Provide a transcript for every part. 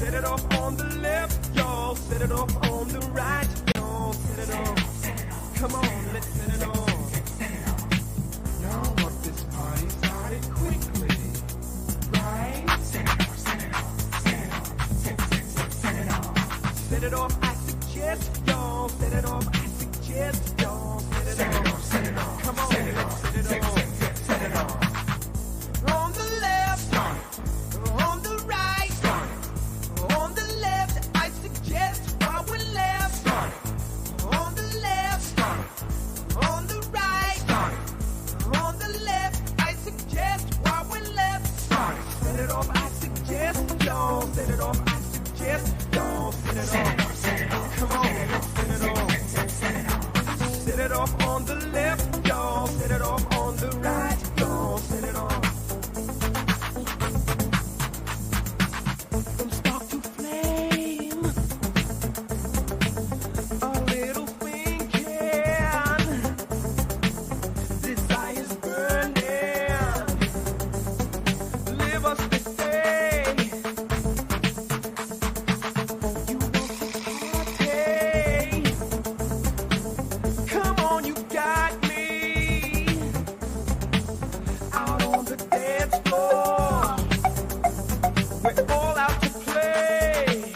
Set it off on the left, y'all. Set it off on the right, y'all. Set it off. Come on, let's set it off. Y'all want this party started quickly, right? Set it off, set it off, set it off, set it off. Set it off, I suggest, y'all. Set it off, I suggest, y'all. Set it off, set it off. Come on, set it off, set it off, set it off. On the left, on the right, on the left, I suggest while we're left. On the left, on the right, on the left, I suggest while we're left. Set it off, I suggest, y'all. Set it off, I suggest, y'all. Set it off, set it off. Come on, let's set it off. Set it off on the left, y'all. Set it off on the right, y'all. Set it off. From spark to flame, a little thing can. Desire's burning. Live us this day. You want to party? Come on, you got me. Out on the dance floor, we're all out to play.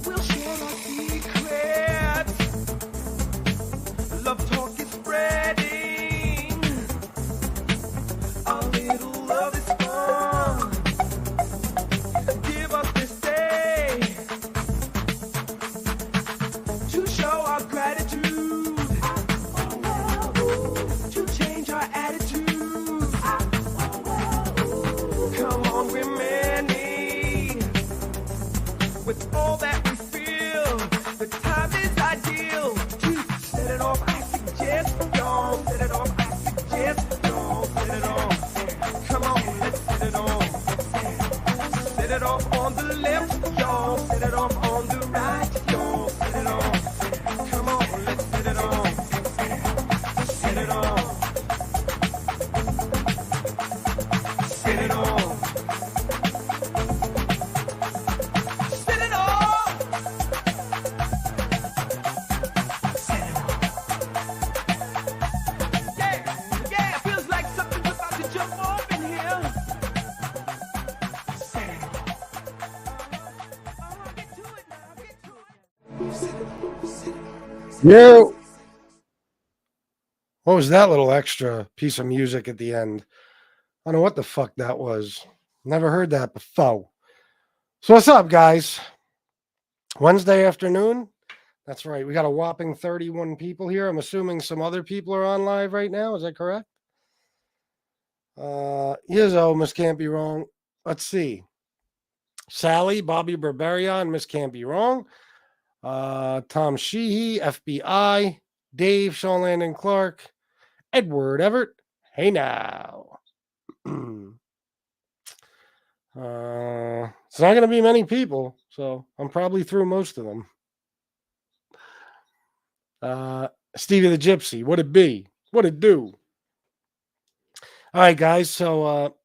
We'll share our secrets. Love talk is spreading. A little love is fun. Give us this day to show our gratitude, to change our attitude. Come on, we're many. With all that we feel, the time is ideal to set it off. I suggest, y'all. Set it off. I suggest, y'all. Set it off. Come on, let's set it off. Set it off on the left, y'all. Set it off on the right, y'all. Set it off. Come on, let's set it off. Set it off. Set it off. Set it off. Set it off. Yeah, feels like something's about to jump off in here. Set it off. Get to it now, get to it. Set it off, set it off. Yo. What was that little extra piece of music at the end? I don't know what the fuck that was. Never heard that before. So what's up, guys? Wednesday afternoon? That's right. We got a whopping 31 people here. I'm assuming some other people are on live right now. Is that correct? Yizzo, Miss Can't Be Wrong. Let's see. Sally, Bobby Berberian, Miss Can't Be Wrong. Tom Sheehy, FBI, Dave, Sean Landon Clark, Edward Everett. Hey now. It's not going to be many people, so I'm probably through most of them. Stevie the Gypsy, what it be? What it do? All right, guys, so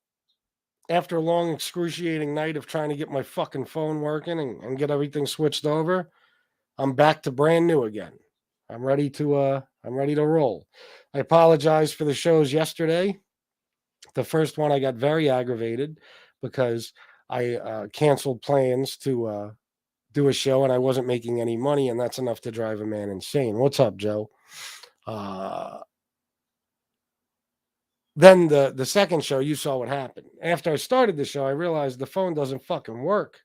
after a long, excruciating night of trying to get my fucking phone working and get everything switched over, I'm back to brand new again. I'm ready to roll. I apologize for the shows yesterday. The first one I got very aggravated because I canceled plans to do a show and I wasn't making any money, and that's enough to drive a man insane. What's up, Joe? Then the second show, you saw what happened. After I started the show, I realized the phone doesn't fucking work.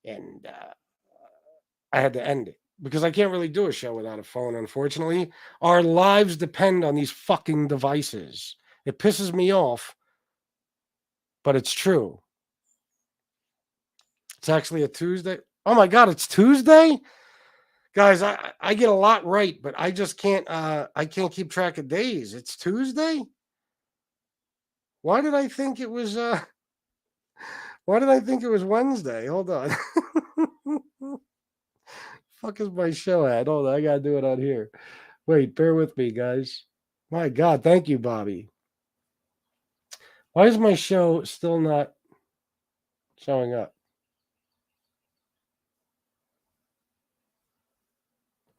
And I had to end it because I can't really do a show without a phone, unfortunately. Our lives depend on these fucking devices. It pisses me off, but it's true. It's actually a Tuesday. Oh my God, it's Tuesday? Guys, I get a lot right, but I just can't I can't keep track of days. It's Tuesday? Why did I think it was Wednesday? Hold on. Fuck is my show at? Hold on, I gotta do it on here. Wait, bear with me, guys. My God, thank you, Bobby. Why is my show still not? showing up.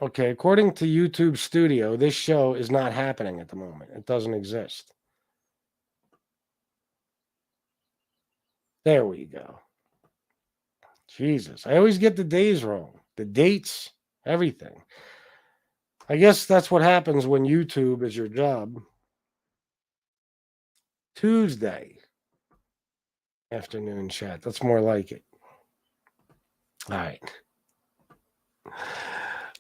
Okay, according to YouTube Studio, this show is not happening at the moment. It doesn't exist. There we go. Jesus, I always get the days wrong. The dates, everything. I guess that's what happens when YouTube is your job. Tuesday afternoon chat. That's more like it. All right.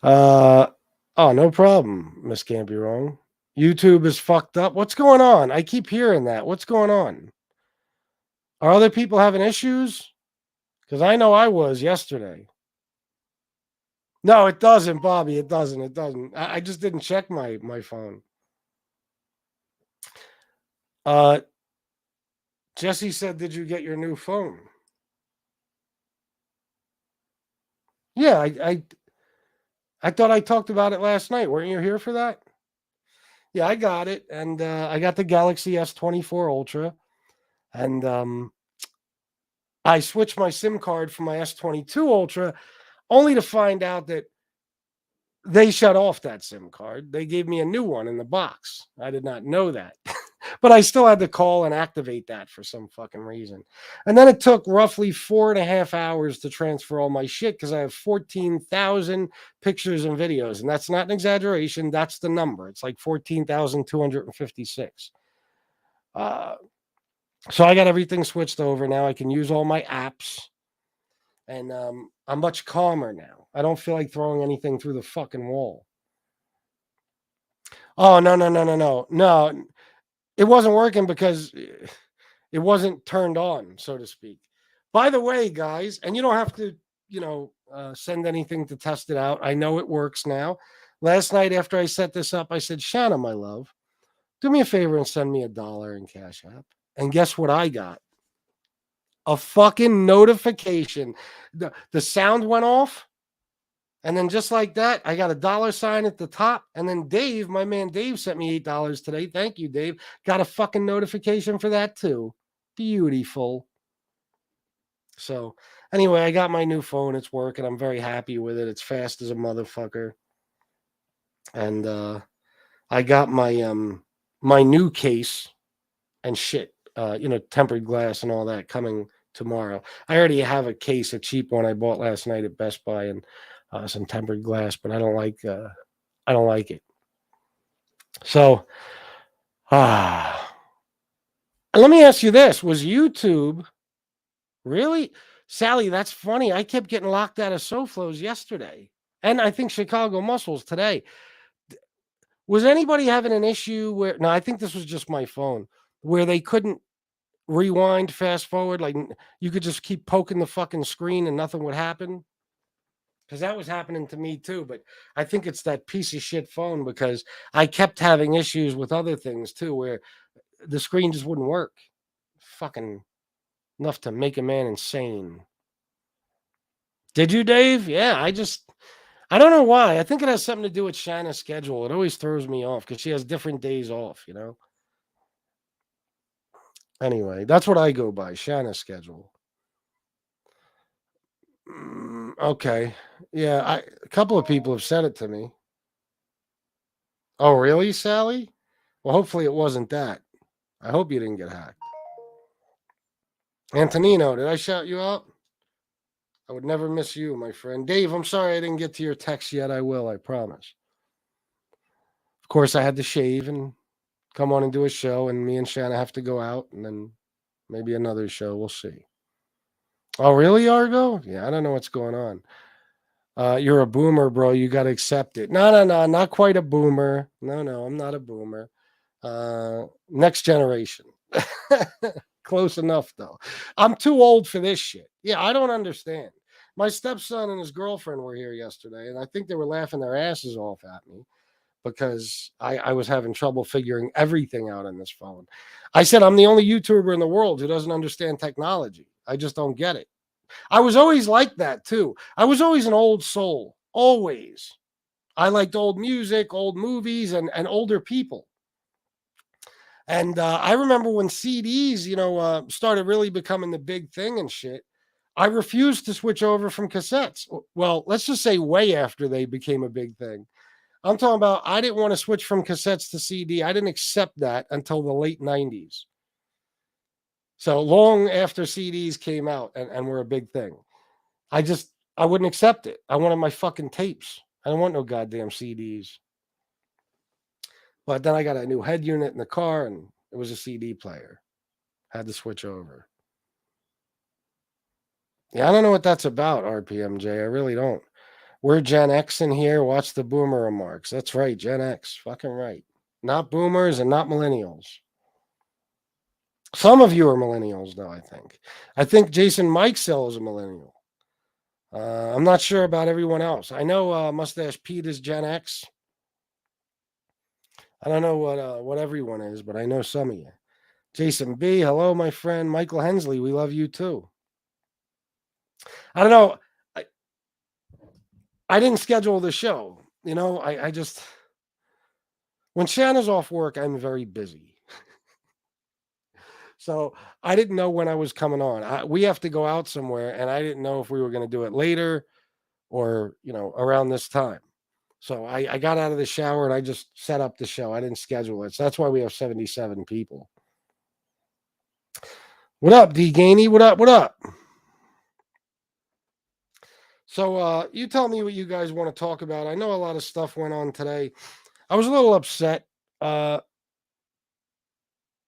Oh, no problem, Miss Can't Be Wrong. YouTube is fucked up. What's going on? I keep hearing that. What's going on? Are other people having issues? Because I know I was yesterday. No, it doesn't, Bobby. It doesn't. It doesn't. I just didn't check my phone. Jesse said, "Did you get your new phone?" Yeah, I thought I talked about it last night. Weren't you here for that? Yeah, I got it, and I got the Galaxy S24 Ultra, and I switched my SIM card from my S22 Ultra, only to find out that they shut off that SIM card. They gave me a new one in the box. I did not know that. But I still had to call and activate that for some fucking reason. And then it took roughly 4.5 hours to transfer all my shit because I have 14,000 pictures and videos. And that's not an exaggeration. That's the number. It's like 14,256. So I got everything switched over. Now I can use all my apps. And I'm much calmer now. I don't feel like throwing anything through the fucking wall. Oh, no. No, it wasn't working because it wasn't turned on, so to speak. By the way, guys, and you don't have to, send anything to test it out. I know it works now. Last night after I set this up, I said, Shanna, my love, do me a favor and send me $1 in Cash App. And guess what I got? A fucking notification. The sound went off. And then just like that, I got a $sign at the top. And then Dave, my man Dave, sent me $8 today. Thank you, Dave. Got a fucking notification for that too. Beautiful. So anyway, I got my new phone. It's working. I'm very happy with it. It's fast as a motherfucker. And I got my my new case and shit. Tempered glass and all that coming tomorrow. I already have a case, a cheap one I bought last night at Best Buy, and some tempered glass, but I don't like it. So let me ask you this. Was YouTube really, Sally, that's funny. I kept getting locked out of SoFlos yesterday. And I think Chicago Muscles today. Was anybody having an issue where, no, I think this was just my phone, where they couldn't rewind, fast forward, like you could just keep poking the fucking screen and nothing would happen? Because that was happening to me too, but I think it's that piece of shit phone because I kept having issues with other things too, where the screen just wouldn't work. Fucking enough to make a man insane. Did you, Dave? Yeah, I don't know why. I think it has something to do with Shanna's schedule. It always throws me off because she has different days off, Anyway, that's what I go by, Shanna's schedule. Okay. Yeah, a couple of people have said it to me. Oh, really, Sally? Well, hopefully it wasn't that. I hope you didn't get hacked. Antonino, did I shout you out? I would never miss you, my friend. Dave, I'm sorry I didn't get to your text yet. I will, I promise. Of course, I had to shave and come on and do a show, and me and Shanna have to go out, and then maybe another show. We'll see. Oh, really, Argo? Yeah, I don't know what's going on. You're a boomer, bro. You got to accept it. No, not quite a boomer. No, I'm not a boomer. Next generation. Close enough, though. I'm too old for this shit. Yeah, I don't understand. My stepson and his girlfriend were here yesterday, and I think they were laughing their asses off at me because I was having trouble figuring everything out on this phone. I said, I'm the only YouTuber in the world who doesn't understand technology. I just don't get it. I was always like that, too. I was always an old soul. Always. I liked old music, old movies, and older people. And I remember when CDs, started really becoming the big thing and shit. I refused to switch over from cassettes. Well, let's just say way after they became a big thing. I'm talking about I didn't want to switch from cassettes to CD. I didn't accept that until the late 90s. So long after CDs came out and were a big thing. I wouldn't accept it. I wanted my fucking tapes. I don't want no goddamn CDs. But then I got a new head unit in the car and it was a CD player. Had to switch over. Yeah, I don't know what that's about, RPMJ. I really don't. We're Gen X in here. Watch the boomer remarks. That's right, Gen X. Fucking right. Not boomers and not millennials. Some of you are millennials, though, I think. I think Jason Mikesell is a millennial. I'm not sure about everyone else. I know Mustache Pete is Gen X. I don't know what everyone is, but I know some of you. Jason B, hello, my friend. Michael Hensley, we love you too. I don't know. I didn't schedule the show. You know, I just, when Shanna's off work, I'm very busy. So I didn't know when I was coming on. We have to go out somewhere, and I didn't know if we were going to do it later or, you know, around this time. So I got out of the shower and I just set up the show. I didn't schedule it. So that's why we have 77 people. What up, D Gainey? What up? What up? So you tell me what you guys want to talk about. I know a lot of stuff went on today. I was a little upset.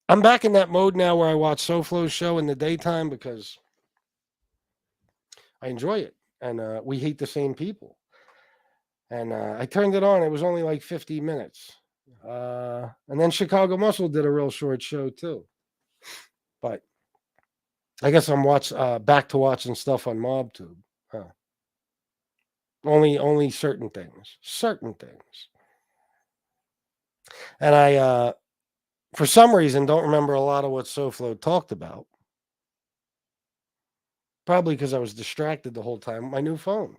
I'm back in that mode now where I watch SoFlo's show in the daytime because I enjoy it. And we hate the same people. And I turned it on. It was only like 50 minutes. And then Chicago Muscle did a real short show too. But I guess I'm back to watching stuff on MobTube. Huh. Only certain things. Certain things. And I for some reason don't remember a lot of what SoFlo talked about. Probably because I was distracted the whole time with my new phone.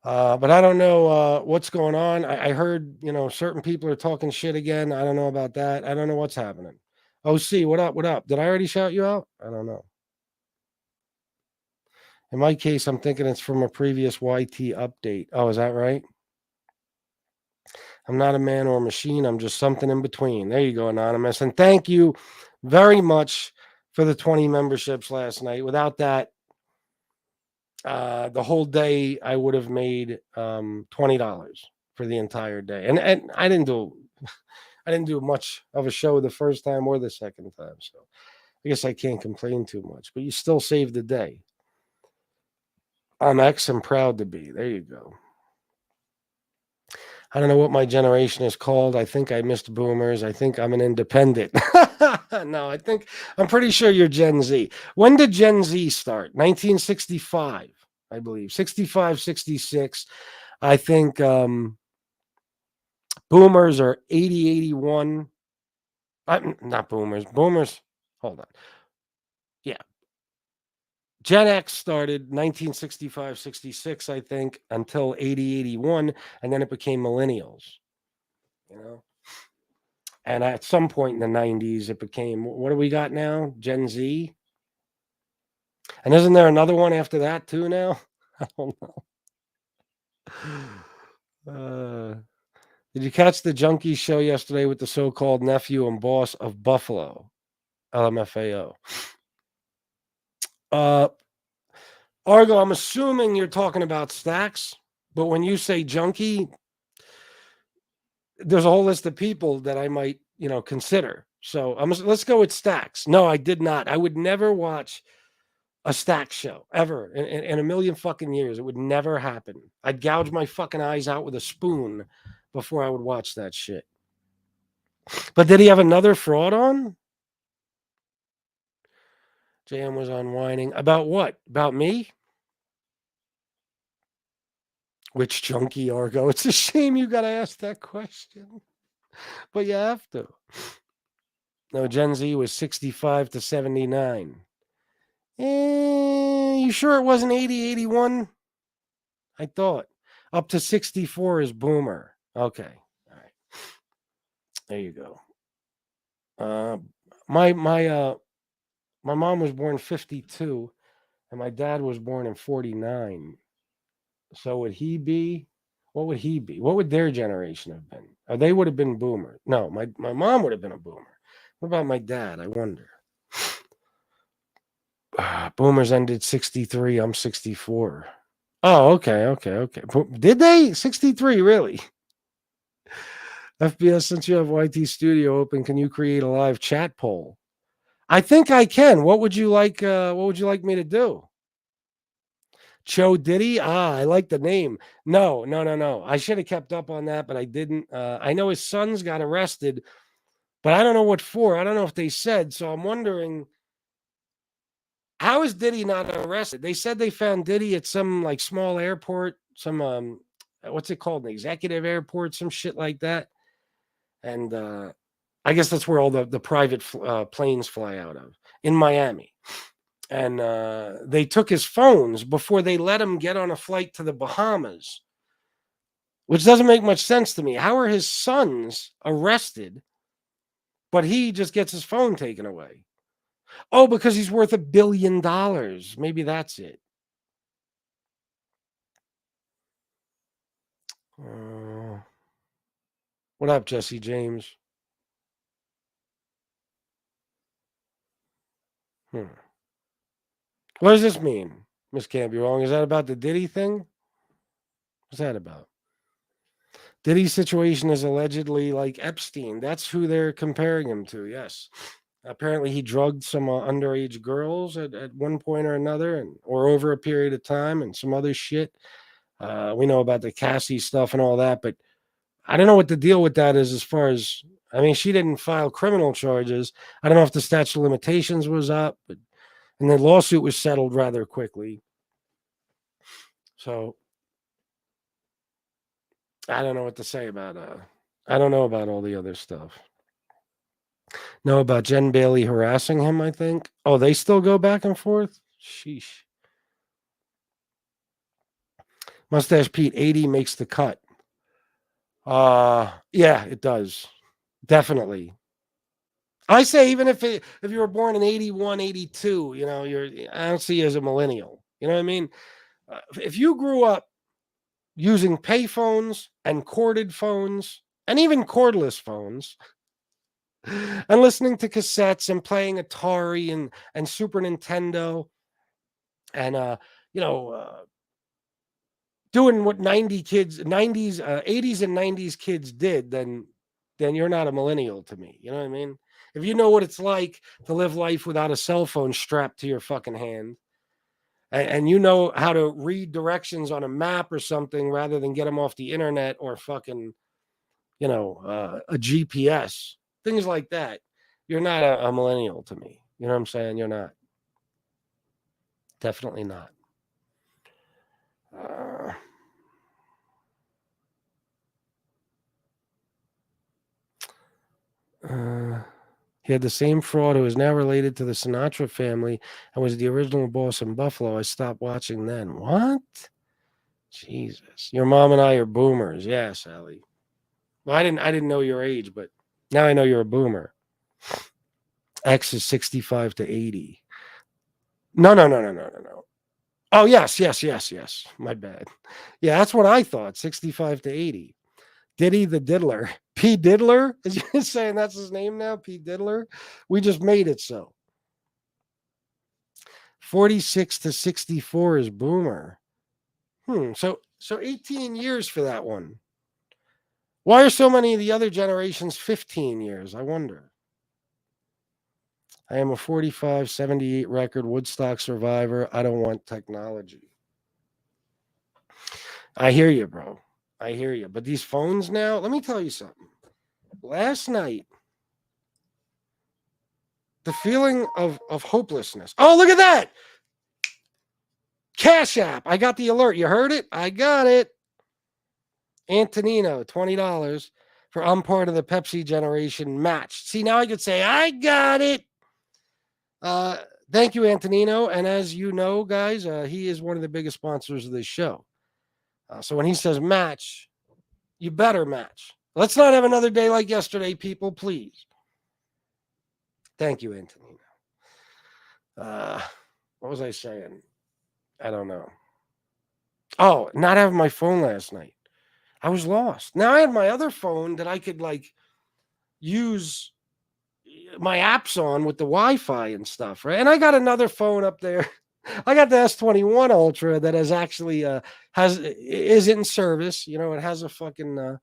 But I don't know what's going on. I heard, you know, certain people are talking shit again. I don't know about that. I don't know what's happening. OC, what up? What up? Did I already shout you out? I don't know. In my case, I'm thinking it's from a previous YT update. Oh, is that right? I'm not a man or a machine. I'm just something in between. There you go, Anonymous. And thank you very much for the 20 memberships last night. Without that, the whole day I would have made $20 for the entire day. And I didn't do much of a show the first time or the second time. So I guess I can't complain too much. But you still saved the day. I'm X and proud to be. There you go. I don't know what my generation is called. I think I missed boomers. I think I'm an independent. No, I'm pretty sure you're Gen Z. When did Gen Z start? 1965, I believe. 65, 66. I think boomers are 80, 81. Not boomers. Boomers, hold on. Yeah. Gen X started 1965, 66, I think, until 80, 81, and then it became millennials, you know? And at some point in the 90s, it became, what do we got now? Gen Z? And isn't there another one after that too now? I don't know. Did you catch the Junkie show yesterday with the so-called nephew and boss of Buffalo? LMFAO. Argo, I'm assuming you're talking about Stacks, but when you say Junkie, there's a whole list of people that I might, you know, consider. So let's go with Stacks. No, I did not. I would never watch a Stacks show ever in a million fucking years. It would never happen. I'd gouge my fucking eyes out with a spoon before I would watch that shit. But did he have another fraud on? JM was on whining. About what? About me? Which Junkie, Argo? It's a shame you got to ask that question. But you have to. No, Gen Z was 65 to 79. You sure it wasn't 80, 81? I thought. Up to 64 is boomer. Okay. All right. There you go. My My mom was born 52, and my dad was born in 49. So would he be? What would he be? What would their generation have been? They would have been boomer. No, my mom would have been a boomer. What about my dad? I wonder. Boomers ended 63. I'm 64. Oh, okay. Did they? 63, really? FBS, since you have YT Studio open, can you create a live chat poll? I think I can. What would you like? What would you like me to do? Cho Diddy? I like the name. No. I should have kept up on that, but I didn't. I know his sons got arrested, but I don't know what for. I don't know if they said. So I'm wondering, how is Diddy not arrested? They said they found Diddy at some like small airport, some what's it called, an executive airport, some shit like that. And I guess that's where all the private planes fly out of, in Miami. And they took his phones before they let him get on a flight to the Bahamas, which doesn't make much sense to me. How are his sons arrested, but he just gets his phone taken away? Oh, because he's worth $1 billion. Maybe that's it. What up, Jesse James? What does this mean, Miss Can't Be Wrong? Is that about the Diddy thing? What's that about? Diddy's situation is allegedly like Epstein. That's who they're comparing him to, yes. Apparently, he drugged some underage girls at one point or another, or over a period of time, and some other shit. We know about the Cassie stuff and all that, but I don't know what the deal with that is as far as, I mean, she didn't file criminal charges. I don't know if the statute of limitations was up, and the lawsuit was settled rather quickly. So I don't know what to say about I don't know about all the other stuff. Know about Jen Bailey harassing him, I think. Oh, they still go back and forth? Sheesh. Mustache Pete, 80 makes the cut. Yeah, it does. Definitely. I say even if you were born in 81, 82, you know, I don't see you as a millennial. You know what I mean? If you grew up using payphones and corded phones and even cordless phones and listening to cassettes and playing Atari and Super Nintendo and doing what 80s and 90s kids did, then you're not a millennial to me. You know what I mean? If you know what it's like to live life without a cell phone strapped to your fucking hand, and you know how to read directions on a map or something rather than get them off the internet or fucking, a GPS, things like that, you're not a millennial to me. You know what I'm saying? You're not. Definitely not. He had the same fraud who is now related to the Sinatra family and was the original boss in Buffalo. I stopped watching then. What? Jesus. Your mom and I are boomers. Yeah, Sally. Well, I didn't know your age, but now I know you're a boomer. X is 65 to 80. No. Oh, yes. My bad. Yeah, that's what I thought. 65 to 80. Diddy the Diddler. P. Diddler? Is you saying that's his name now? P. Diddler? We just made it so. 46 to 64 is boomer. So 18 years for that one. Why are so many of the other generations 15 years? I wonder. I am a 45, 78 record Woodstock survivor. I don't want technology. I hear you, bro. I hear you. But these phones now, let me tell you something. Last night, the feeling of hopelessness. Oh, look at that. Cash App. I got the alert. You heard it? I got it. Antonino, $20 for I'm part of the Pepsi generation match. See, now I could say, I got it. Thank you, Antonino. And as you know, guys, he is one of the biggest sponsors of this show. So when he says match, you better match. Let's not have another day like yesterday, people, please. Thank you, Antonino. What was I saying? I don't know. Oh, not having my phone last night. I was lost. Now I had my other phone that I could like use my apps on with the Wi-Fi and stuff, right? And I got another phone up there. I got the S21 Ultra that has actually is in service. You know, it has a fucking a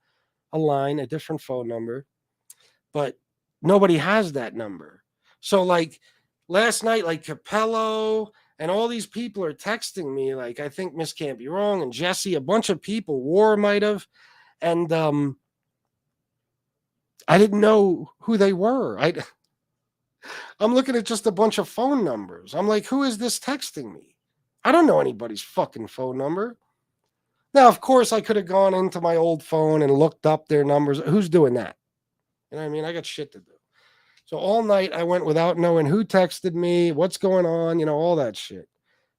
line, a different phone number, but nobody has that number. So like last night, like Capello and all these people are texting me, like I think Miss Can't Be Wrong and Jesse, a bunch of people, War might have, and I didn't know who they were. I'm looking at just a bunch of phone numbers. I'm like, who is this texting me? I don't know anybody's fucking phone number. Now, of course, I could have gone into my old phone and looked up their numbers. Who's doing that? You know what I mean? I got shit to do. So all night I went without knowing who texted me, what's going on, you know, all that shit.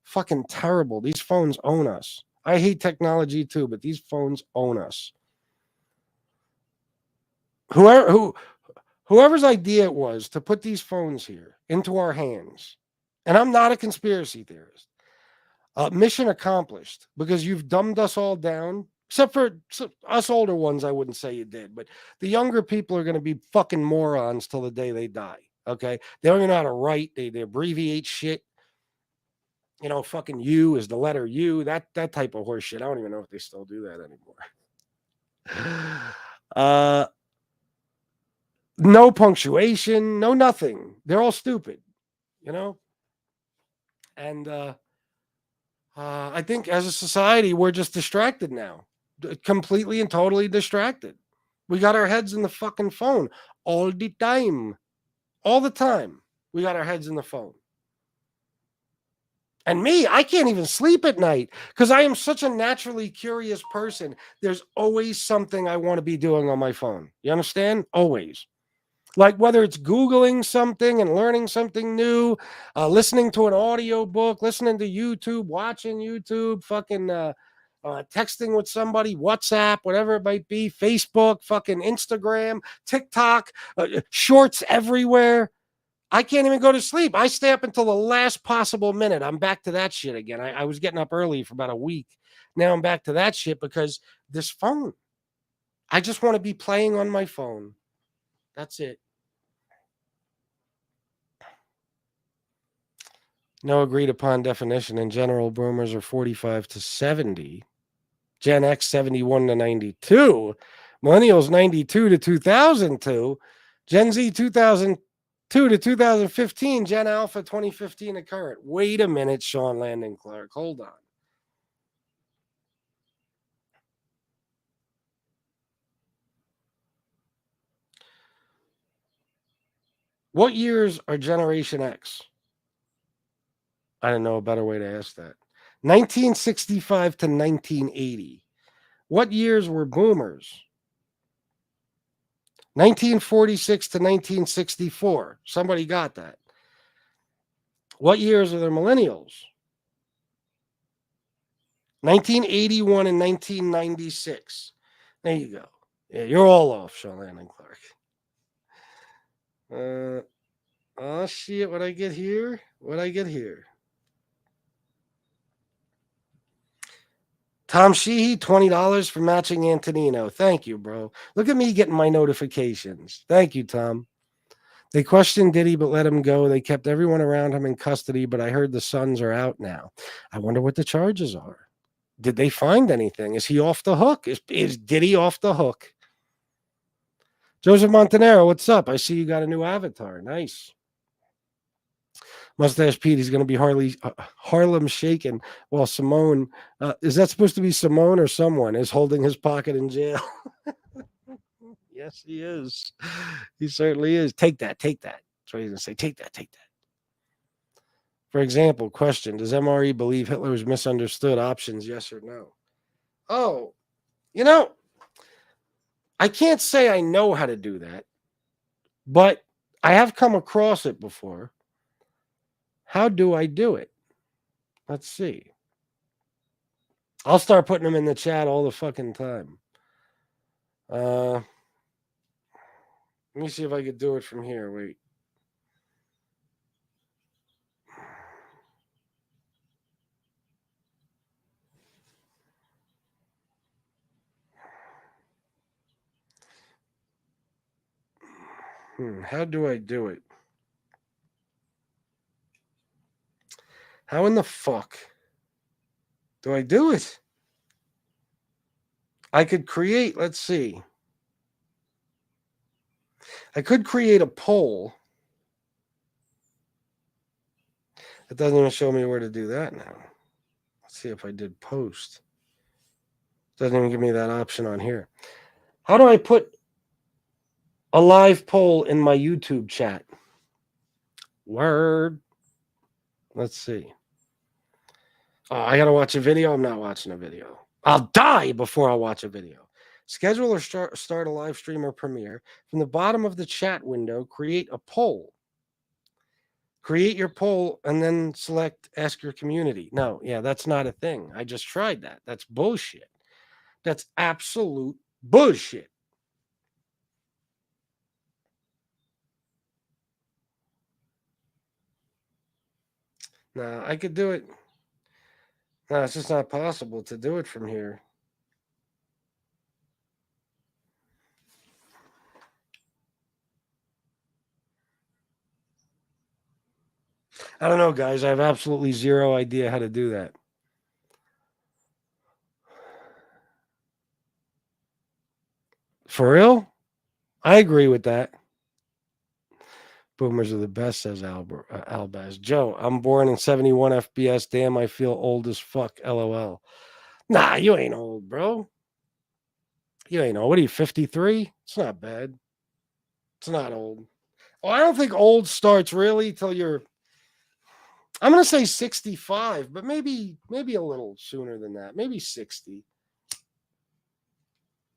Fucking terrible. These phones own us. I hate technology too, but these phones own us. Whoever's idea it was to put these phones here into our hands, and I'm not a conspiracy theorist, mission accomplished because you've dumbed us all down. Except for us older ones, I wouldn't say you did, but the younger people are going to be fucking morons till the day they die. Okay, they don't even know how to write. They abbreviate shit. You know, fucking U is the letter U. That type of horse shit. I don't even know if they still do that anymore. No punctuation, no nothing. They're all stupid. You know, and I think as a society, we're just distracted now, completely and totally distracted. We got our heads in the fucking phone all the time. All the time. We got our heads in the phone. And me, I can't even sleep at night because I am such a naturally curious person. There's always something I want to be doing on my phone. You understand? Always. Like whether it's Googling something and learning something new, listening to an audio book, listening to YouTube, watching YouTube, fucking texting with somebody, WhatsApp, whatever it might be, Facebook, fucking Instagram, TikTok, shorts everywhere. I can't even go to sleep. I stay up until the last possible minute. I'm back to that shit again. I was getting up early for about a week. Now I'm back to that shit because this phone. I just want to be playing on my phone. That's it. No agreed upon definition. In general, boomers are 45 to 70. Gen X 71 to 92. Millennials 92 to 2002. Gen Z 2002 to 2015. Gen Alpha 2015 to current. Wait a minute, Sean Landon Clark. Hold on. What years are Generation X? I don't know a better way to ask that. 1965 to 1980. What years were boomers? 1946 to 1964. Somebody got that. What years are the millennials? 1981 and 1996. There you go. Yeah, you're all off, Sean Landon Clark. Oh shit, what I get here? What I get here? Tom Sheehy, $20 for matching Antonino. Thank you, bro. Look at me getting my notifications. Thank you, Tom. They questioned Diddy, but let him go. They kept everyone around him in custody, but I heard the Suns are out now. I wonder what the charges are. Did they find anything? Is he off the hook? Is Diddy off the hook? Joseph Montanero, what's up? I see you got a new avatar. Nice. Mustache Pete, he's going to be Harlem shaking while Simone, is that supposed to be Simone or someone, is holding his pocket in jail? Yes, he is. He certainly is. Take that. That's what he's going to say. Take that. For example, question, does MRE believe Hitler was misunderstood? Options, yes or no? Oh, you know, I can't say I know how to do that, but I have come across it before. How do I do it? Let's see. I'll start putting them in the chat all the fucking time. Let me see if I could do it from here. Wait. How do I do it? How in the fuck do I do it? I could create, let's see. I could create a poll. It doesn't even show me where to do that now. Let's see if I did post. Doesn't even give me that option on here. How do I put a live poll in my YouTube chat? Word. Let's see. Oh, I gotta watch a video. I'm not watching a video. I'll die before I watch a video. Schedule or start a live stream or premiere. From the bottom of the chat window, create a poll. Create your poll and then select ask your community. No, yeah, that's not a thing. I just tried that. That's bullshit. That's absolute bullshit. No, I could do it. No, it's just not possible to do it from here. I don't know, guys. I have absolutely zero idea how to do that. For real? I agree with that. Boomers are the best, says Albaz. Joe, I'm born in 71 FPS. Damn, I feel old as fuck. LOL. Nah, you ain't old, bro. You ain't old. What are you, 53? It's not bad. It's not old. Oh, I don't think old starts really till you're, I'm going to say 65, but maybe a little sooner than that. Maybe 60.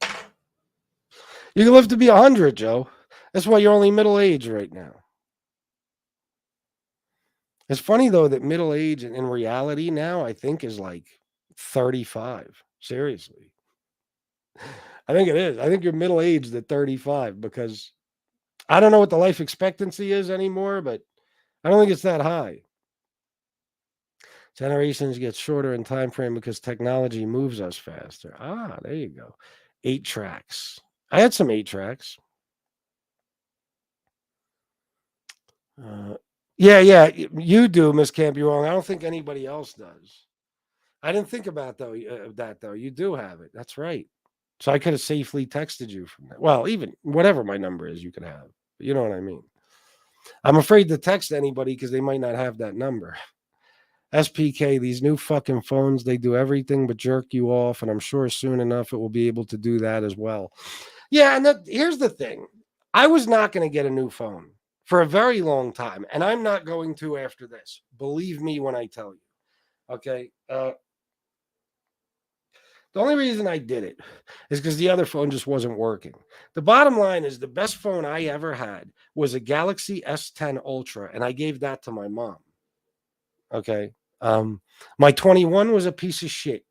You can live to be 100, Joe. That's why you're only middle age right now. It's funny, though, that middle age in reality now, I think, is like 35. Seriously. I think it is. I think you're middle aged at 35 because I don't know what the life expectancy is anymore, but I don't think it's that high. Generations get shorter in time frame because technology moves us faster. Ah, there you go. 8 tracks. I had some 8 tracks. Yeah, you do, Miss Camp. You're wrong. I don't think anybody else does. I didn't think about that though. You do have it. That's right. So I could have safely texted you from that. Well, even whatever my number is, you could have. You know what I mean? I'm afraid to text anybody because they might not have that number. SPK, these new fucking phones, they do everything but jerk you off, and I'm sure soon enough it will be able to do that as well. Yeah, and here's the thing. I was not going to get a new phone for a very long time, and I'm not going to after this. Believe me when I tell you. Okay? The only reason I did it is because the other phone just wasn't working. The bottom line is the best phone I ever had was a Galaxy S10 Ultra, and I gave that to my mom. Okay. My 21 was a piece of shit.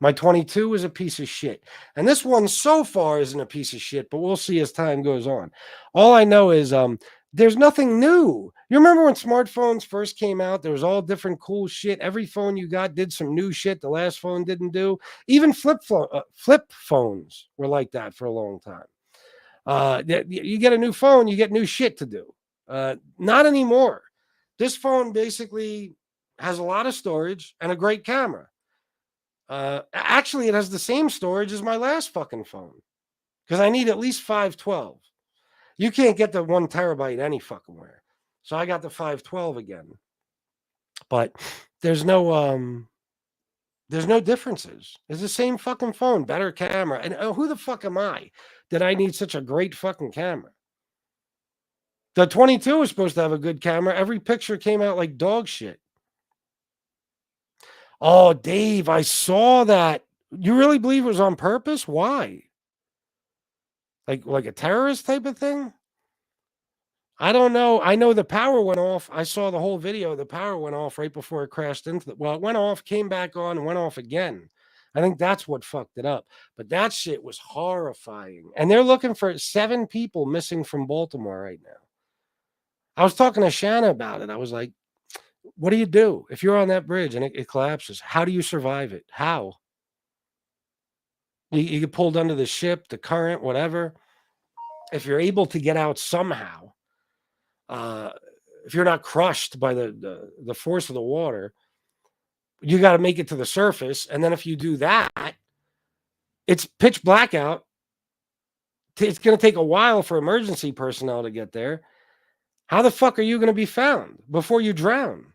My 22 was a piece of shit. And this one so far isn't a piece of shit, but we'll see as time goes on. All I know is there's nothing new. You remember when smartphones first came out? There was all different cool shit. Every phone you got did some new shit the last phone didn't do. Even flip phones were like that for a long time. You get a new phone, you get new shit to do. Not anymore. This phone basically has a lot of storage and a great camera. Actually, it has the same storage as my last fucking phone because I need at least 512. You can't get the 1 terabyte any fucking where. So I got the 512 again. But there's no differences. It's the same fucking phone, better camera. And who the fuck am I that I need such a great fucking camera? The 22 was supposed to have a good camera. Every picture came out like dog shit. Oh, Dave, I saw that. You really believe it was on purpose? Why? Like a terrorist type of thing? I don't know. I know the power went off. I saw the whole video. The power went off right before it crashed into the. Well, it went off, came back on, and went off again. I think that's what fucked it up. But that shit was horrifying. And they're looking for 7 people missing from Baltimore right now. I was talking to Shanna about it. I was like, what do you do if you're on that bridge and it collapses? How do you survive it? How? You get pulled under the ship, the current, whatever. if you're able to get out somehow, if you're not crushed by the force of the water, you got to make it to the surface. And then if you do that, it's pitch black out. It's going to take a while for emergency personnel to get there. How the fuck are you going to be found before you drown?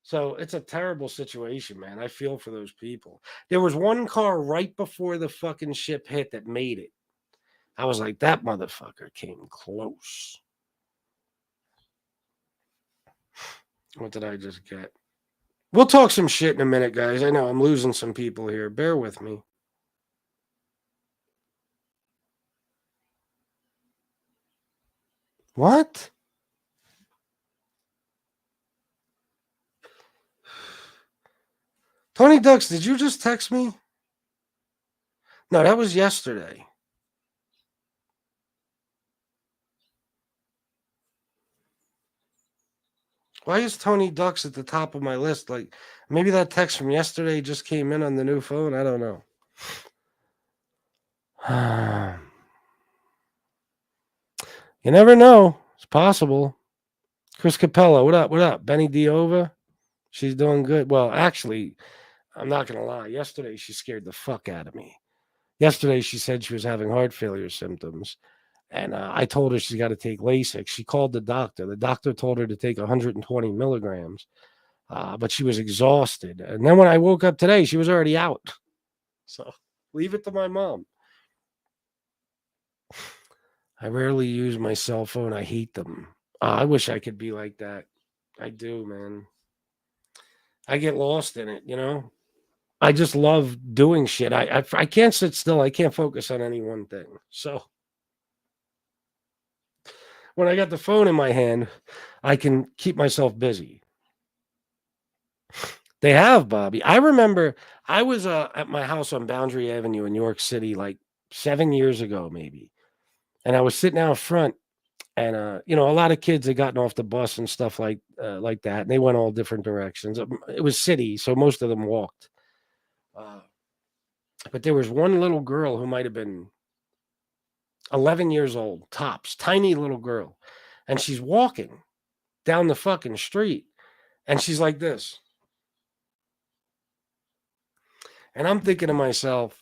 So it's a terrible situation, man. I feel for those people. There was one car right before the fucking ship hit that made it. I was like, that motherfucker came close. What did I just get? We'll talk some shit in a minute, guys. I know I'm losing some people here. Bear with me. What? Tony Ducks, did you just text me? No, that was yesterday. Why is Tony Ducks at the top of my list? Like, maybe that text from yesterday just came in on the new phone. I don't know. You never know. It's possible. Chris Capello, what up? What up? Benny Diova, she's doing good. Well, actually, I'm not going to lie. Yesterday, she scared the fuck out of me. Yesterday, she said she was having heart failure symptoms. And I told her she's got to take Lasix. She called the doctor. The doctor told her to take 120 milligrams, but she was exhausted. And then when I woke up today, she was already out. So leave it to my mom. I rarely use my cell phone. I hate them. I wish I could be like that. I do, man. I get lost in it, you know? I just love doing shit. I can't sit still. I can't focus on any one thing. So when I got the phone in my hand, I can keep myself busy. They have, Bobby. I remember I was at my house on Boundary Avenue in New York City like 7 years ago, maybe. And I was sitting out front, and you know, a lot of kids had gotten off the bus and stuff like that, and they went all different directions. It was city, so most of them walked. But there was one little girl who might have been 11 years old, tops, tiny little girl, and she's walking down the fucking street, and she's like this. And I'm thinking to myself,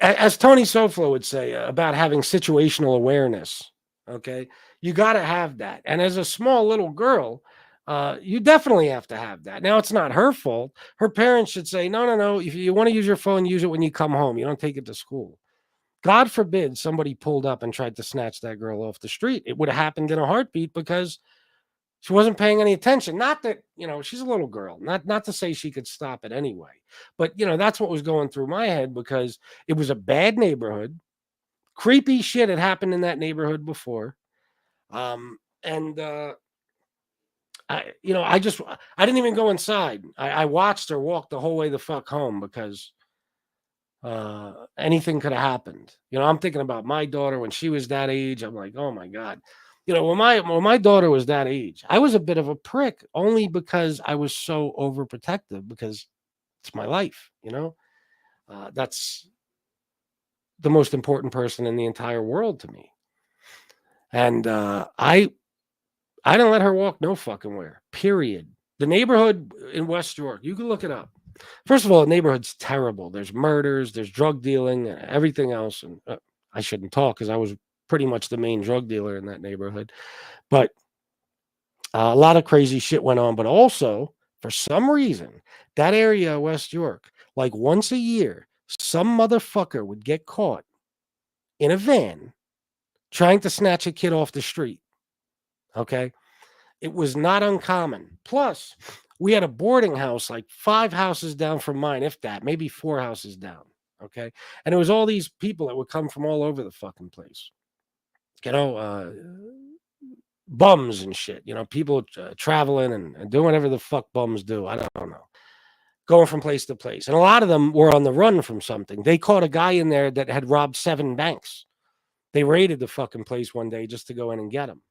as Tony Soflo would say about having situational awareness, okay, you got to have that. And as a small little girl, you definitely have to have that. Now, it's not her fault. Her parents should say, no, no, no. If you want to use your phone, use it when you come home. You don't take it to school. God forbid somebody pulled up and tried to snatch that girl off the street. It would have happened in a heartbeat because she wasn't paying any attention. Not that, you know, she's a little girl. Not to say she could stop it anyway. But, you know, that's what was going through my head because it was a bad neighborhood. Creepy shit had happened in that neighborhood before. And I didn't even go inside. I watched her walk the whole way the fuck home because anything could have happened. You know, I'm thinking about my daughter when she was that age. I'm like, oh my God. You know, when my daughter was that age, I was a bit of a prick only because I was so overprotective because it's my life, you know. That's the most important person in the entire world to me. And I didn't let her walk no fucking where, period. The neighborhood in West York, you can look it up. First of all, the neighborhood's terrible. There's murders, there's drug dealing, everything else. And I shouldn't talk because I was pretty much the main drug dealer in that neighborhood. But a lot of crazy shit went on. But also, for some reason, that area of West York, like once a year, some motherfucker would get caught in a van trying to snatch a kid off the street. Okay? It was not uncommon. Plus, we had a boarding house like 5 houses down from mine, if that, maybe 4 houses down. Okay? And it was all these people that would come from all over the fucking place. You know, bums and shit. You know, people traveling and doing whatever the fuck bums do. I don't know. Going from place to place. And a lot of them were on the run from something. They caught a guy in there that had robbed 7 banks. They raided the fucking place one day just to go in and get him.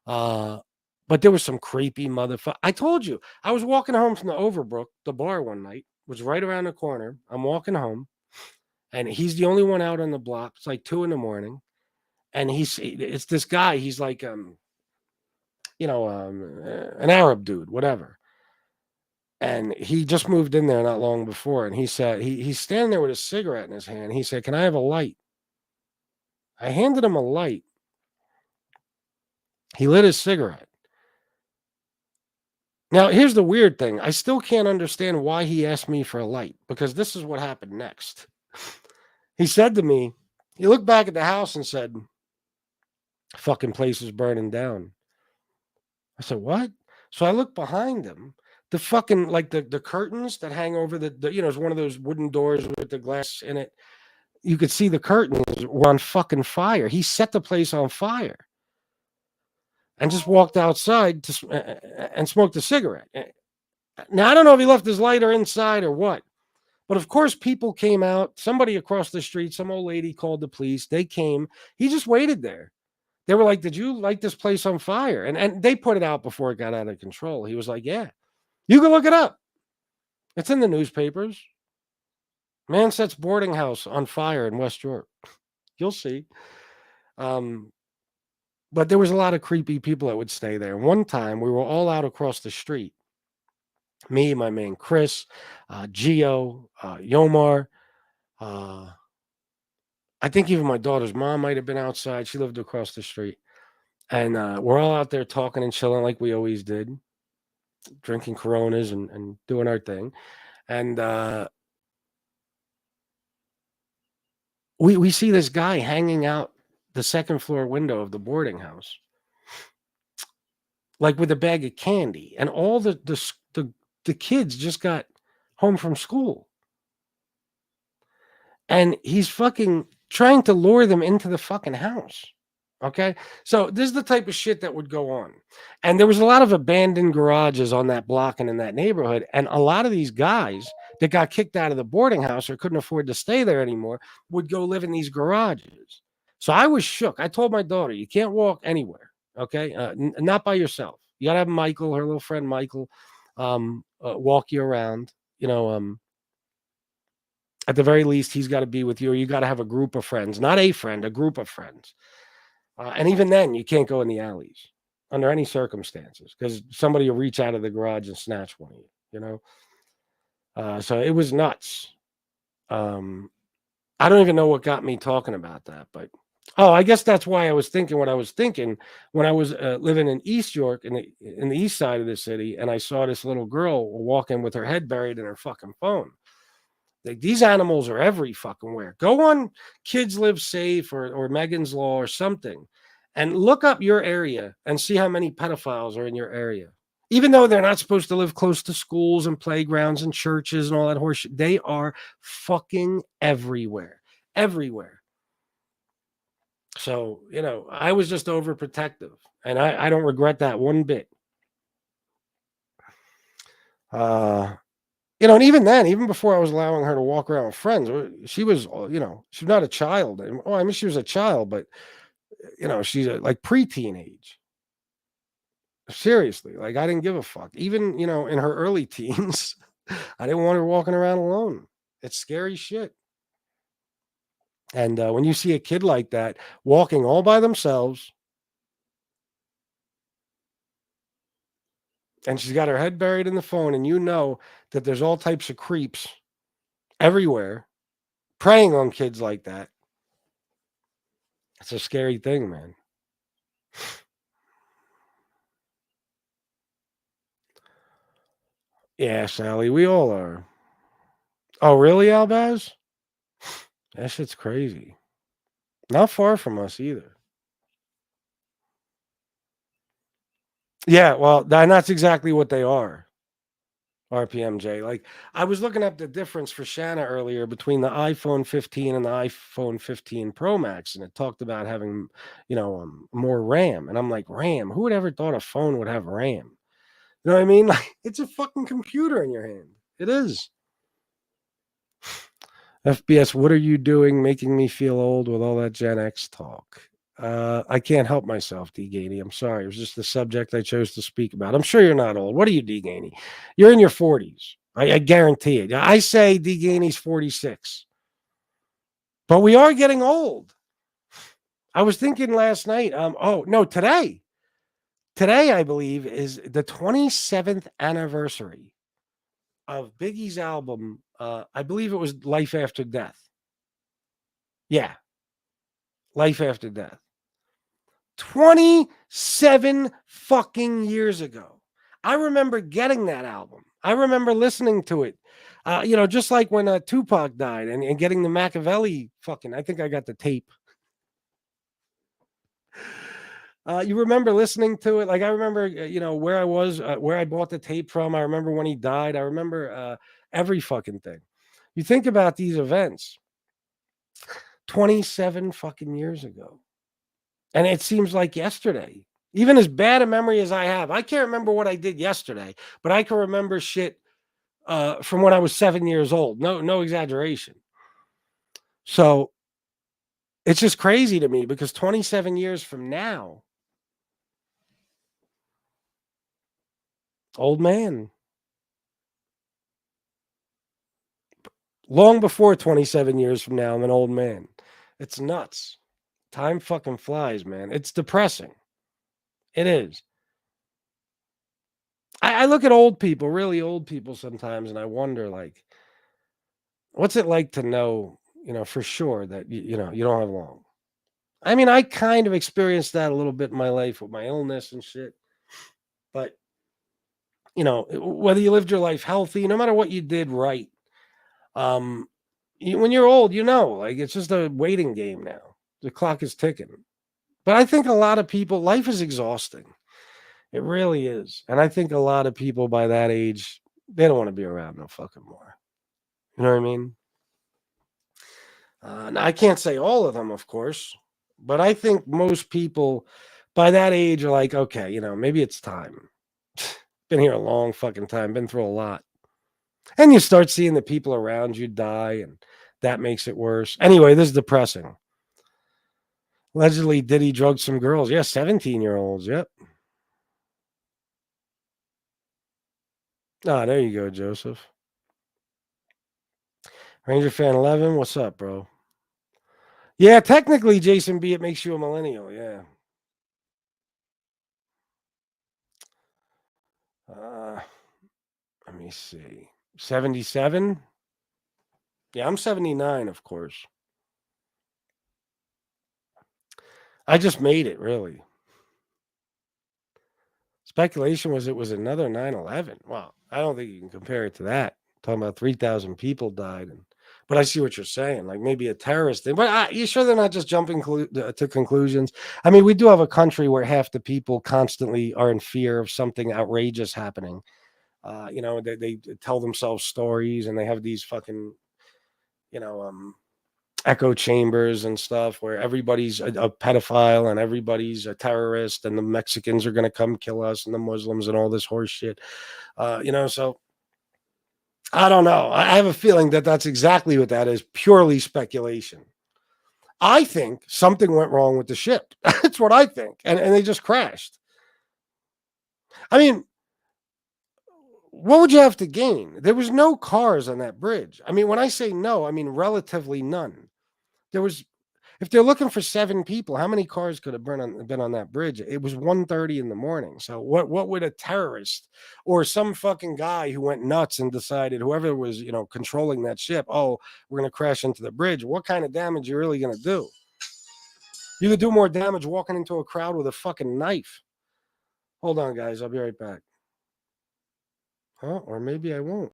But there was some creepy motherfucker. I told you, I was walking home from the Overbrook, the bar one night, was right around the corner. I'm walking home, and he's the only one out on the block. It's like 2 a.m, and it's this guy. He's like an Arab dude, whatever. And he just moved in there not long before, and he said he's standing there with a cigarette in his hand. He said, "Can I have a light?" I handed him a light. He lit his cigarette. Now, here's the weird thing. I still can't understand why he asked me for a light, because this is what happened next. He said to me, he looked back at the house and said, "Fucking place is burning down." I said, "What?" So I looked behind him. The fucking, like the curtains that hang over it's one of those wooden doors with the glass in it. You could see the curtains were on fucking fire. He set the place on fire and just walked outside and smoked a cigarette. Now, I don't know if he left his lighter inside or what, but of course, people came out. Somebody across the street, some old lady called the police. They came. He just waited there. They were like, "Did you light this place on fire?" And they put it out before it got out of control. He was like, "Yeah, you can look it up. It's in the newspapers. Man sets boarding house on fire in West York." You'll see. But there was a lot of creepy people that would stay there. One time, we were all out across the street. Me, my man Chris, Gio, Yomar. I think even my daughter's mom might have been outside. She lived across the street. And we're all out there talking and chilling like we always did, drinking Coronas and doing our thing. And we see this guy hanging out the second floor window of the boarding house, like with a bag of candy. And all the kids just got home from school. And he's fucking trying to lure them into the fucking house. Okay. So this is the type of shit that would go on. And there was a lot of abandoned garages on that block and in that neighborhood. And a lot of these guys that got kicked out of the boarding house or couldn't afford to stay there anymore would go live in these garages. So I was shook. I told my daughter, "You can't walk anywhere. Okay. Not by yourself. You got to have Michael, her little friend Michael, walk you around. At the very least, he's got to be with you, or you got to have a group of friends, not a friend, a group of friends. And even then, you can't go in the alleys under any circumstances, because somebody will reach out of the garage and snatch one of you, So it was nuts. I don't even know what got me talking about that, but I guess that's why I was thinking what I was thinking when I was living in East York in the east side of the city, and I saw this little girl walking with her head buried in her fucking phone. Like, these animals are every fucking where. Go on Kids Live Safe or Megan's Law or something, and look up your area and see how many pedophiles are in your area. Even though they're not supposed to live close to schools and playgrounds and churches and all that horseshit, they are fucking everywhere. Everywhere. So, I was just overprotective, and I don't regret that one bit. And even then, even before I was allowing her to walk around with friends, she was, she's not a child. I mean, she was a child, but, she's like preteen age. Seriously, like, I didn't give a fuck. Even, in her early teens, I didn't want her walking around alone. It's scary shit. And when you see a kid like that walking all by themselves, and she's got her head buried in the phone, and that there's all types of creeps everywhere preying on kids like that, it's a scary thing, man. Yeah, Sally, we all are. Oh, really, Albaz? That shit's crazy. Not far from us either. Yeah, well, that's exactly what they are. RPMJ. Like, I was looking up the difference for Shanna earlier between the iPhone 15 and the iPhone 15 Pro Max, and it talked about having, more RAM. And I'm like, RAM? Who would ever thought a phone would have RAM? You know what I mean? Like, it's a fucking computer in your hand. It is. FBS, what are you doing making me feel old with all that Gen X talk? I can't help myself, D. Gainey. I'm sorry. It was just the subject I chose to speak about. I'm sure you're not old. What are you, D. Gainey? You're in your 40s. I guarantee it. I say D. Gainey's 46. But we are getting old. I was thinking last night, oh no, today. Today, I believe, is the 27th anniversary of Biggie's album. I believe it was Life After Death. Yeah, Life After Death. 27 fucking years ago. I remember getting that album. I remember listening to it. Just like when Tupac died and getting the Machiavelli fucking, I think I got the tape. You remember listening to it? Like I remember, where I was, where I bought the tape from. I remember when he died. I remember every fucking thing. You think about these events 27 fucking years ago. And it seems like yesterday. Even as bad a memory as I have, I can't remember what I did yesterday, but I can remember shit from when I was 7 years old. No exaggeration. So it's just crazy to me because 27 years from now, old man. Long before 27 years from now, I'm an old man. It's nuts. Time fucking flies, man. It's depressing. It is. I look at old people, really old people sometimes, and I wonder, like, what's it like to know, for sure that, you don't have long? I mean, I kind of experienced that a little bit in my life with my illness and shit. But, whether you lived your life healthy, no matter what you did right, um, when you're old, like it's just a waiting game now. The clock is ticking. But I think a lot of people, life is exhausting. It really is. And I think a lot of people by that age, they don't want to be around no fucking more. You know what I mean? Now, I can't say all of them, of course, but I think most people by that age are like, okay, maybe it's time. Been here a long fucking time, been through a lot. And you start seeing the people around you die, and that makes it worse. Anyway, this is depressing. Allegedly, Diddy drugged some girls. Yeah, 17-year-olds. Yep. Ah, there you go, Joseph. Ranger Fan 11, what's up, bro? Yeah, technically, Jason B, it makes you a millennial. Yeah. Uh, Let me see. 77? Yeah, I'm 79, of course. I just made it, really. Speculation was it was another 9/11. Well, I don't think you can compare it to that. Talking about 3,000 people died, but I see what you're saying. Like maybe a terrorist thing. But you sure they're not just jumping to conclusions? I mean, we do have a country where half the people constantly are in fear of something outrageous happening. They tell themselves stories, and they have these fucking, you know, um, echo chambers and stuff where everybody's a pedophile and everybody's a terrorist, and the Mexicans are going to come kill us, and the Muslims and all this horse shit. So I don't know. I have a feeling that that's exactly what that is, purely speculation. I think something went wrong with the ship. That's what I think. And they just crashed. I mean, what would you have to gain? There was no cars on that bridge. I mean, when I say no, I mean relatively none. There was, if they're looking for 7 people, how many cars could have been on that bridge? It was 1:30 in the morning. So what would a terrorist or some fucking guy who went nuts and decided, whoever was, controlling that ship, oh, we're going to crash into the bridge. What kind of damage you really going to do? You could do more damage walking into a crowd with a fucking knife. Hold on, guys. I'll be right back. Huh? Or maybe I won't.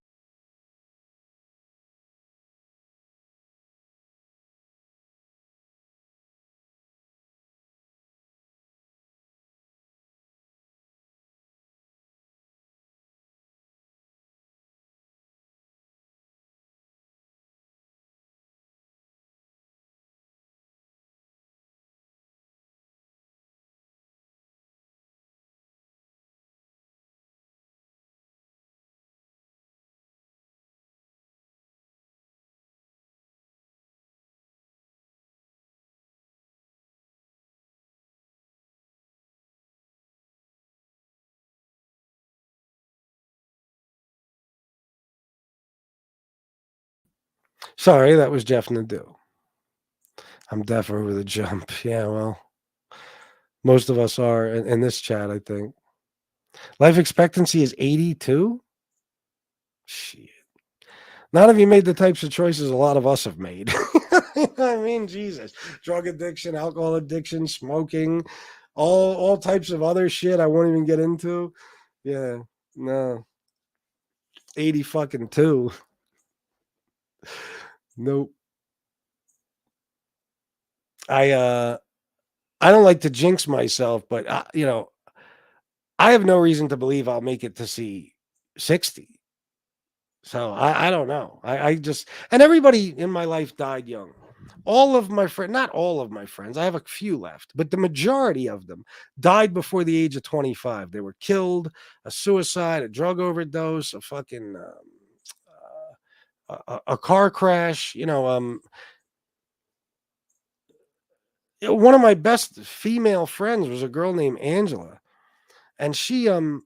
Sorry, that was Jeff Nadeau. I'm deaf over the jump. Yeah, well, most of us are in this chat, I think. Life expectancy is 82? Shit. None of you made the types of choices a lot of us have made. I mean, Jesus. Drug addiction, alcohol addiction, smoking, all types of other shit I won't even get into. Yeah, no. 80 fucking 2. Nope. I don't like to jinx myself, but I have no reason to believe I'll make it to see 60. So I don't know. I just, and everybody in my life died young. All of my friends, not all of my friends, I have a few left, but the majority of them died before the age of 25. They were killed, a suicide, a drug overdose, a fucking a car crash. One of my best female friends was a girl named Angela, and she was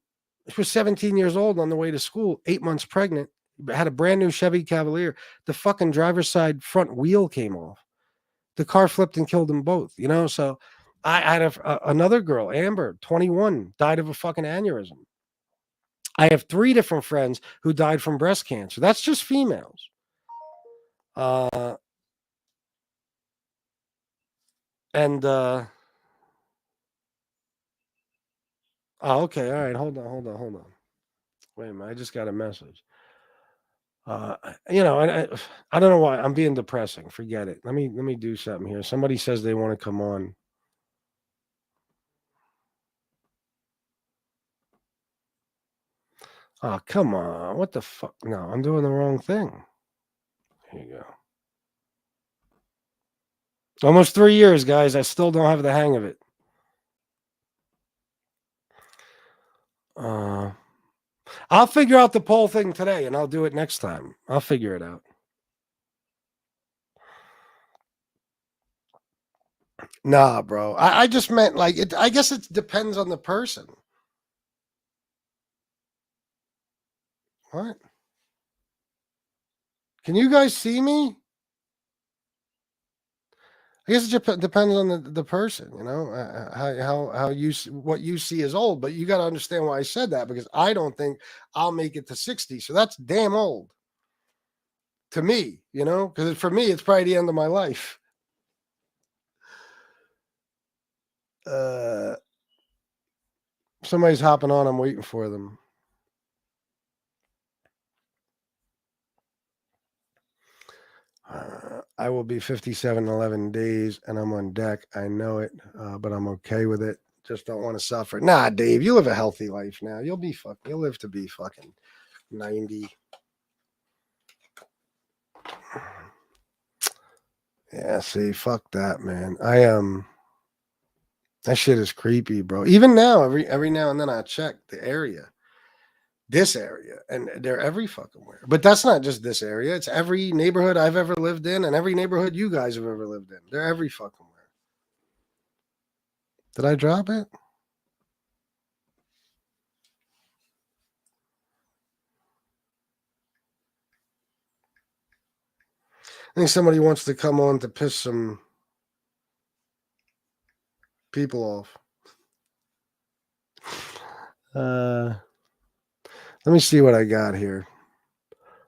17 years old on the way to school, 8 months pregnant, had a brand new Chevy Cavalier. The fucking driver's side front wheel came off. The car flipped and killed them both. So I had another girl, Amber, 21, died of a fucking aneurysm. I have 3 different friends who died from breast cancer. That's just females. Oh, okay. All right. Hold on. Wait a minute. I just got a message. And I don't know why I'm being depressing. Forget it. Let me do something here. Somebody says they want to come on. Oh, come on. What the fuck? No, I'm doing the wrong thing. Here you go. Almost 3 years, guys. I still don't have the hang of it. I'll figure out the poll thing today, and I'll do it next time. I'll figure it out. Nah, bro. I just meant like it. I guess it depends on the person. What? Can you guys see me? I guess it depends on the person, how you what you see as old. But you got to understand why I said that, because I don't think I'll make it to 60. So that's damn old to me, because for me it's probably the end of my life. Somebody's hopping on. I'm waiting for them. I will be 57 in 11 days, and I'm on deck. I know it, but I'm okay with it. Just don't want to suffer. Nah, Dave, you live a healthy life now. You'll live to be fucking 90. Yeah, see, fuck that, man. That shit is creepy, bro. Even now, every now and then I check the area. This area, and they're every fucking where. But that's not just this area. It's every neighborhood I've ever lived in, and every neighborhood you guys have ever lived in. They're every fucking where. Did I drop it? I think somebody wants to come on to piss some people off. Let me see what I got here.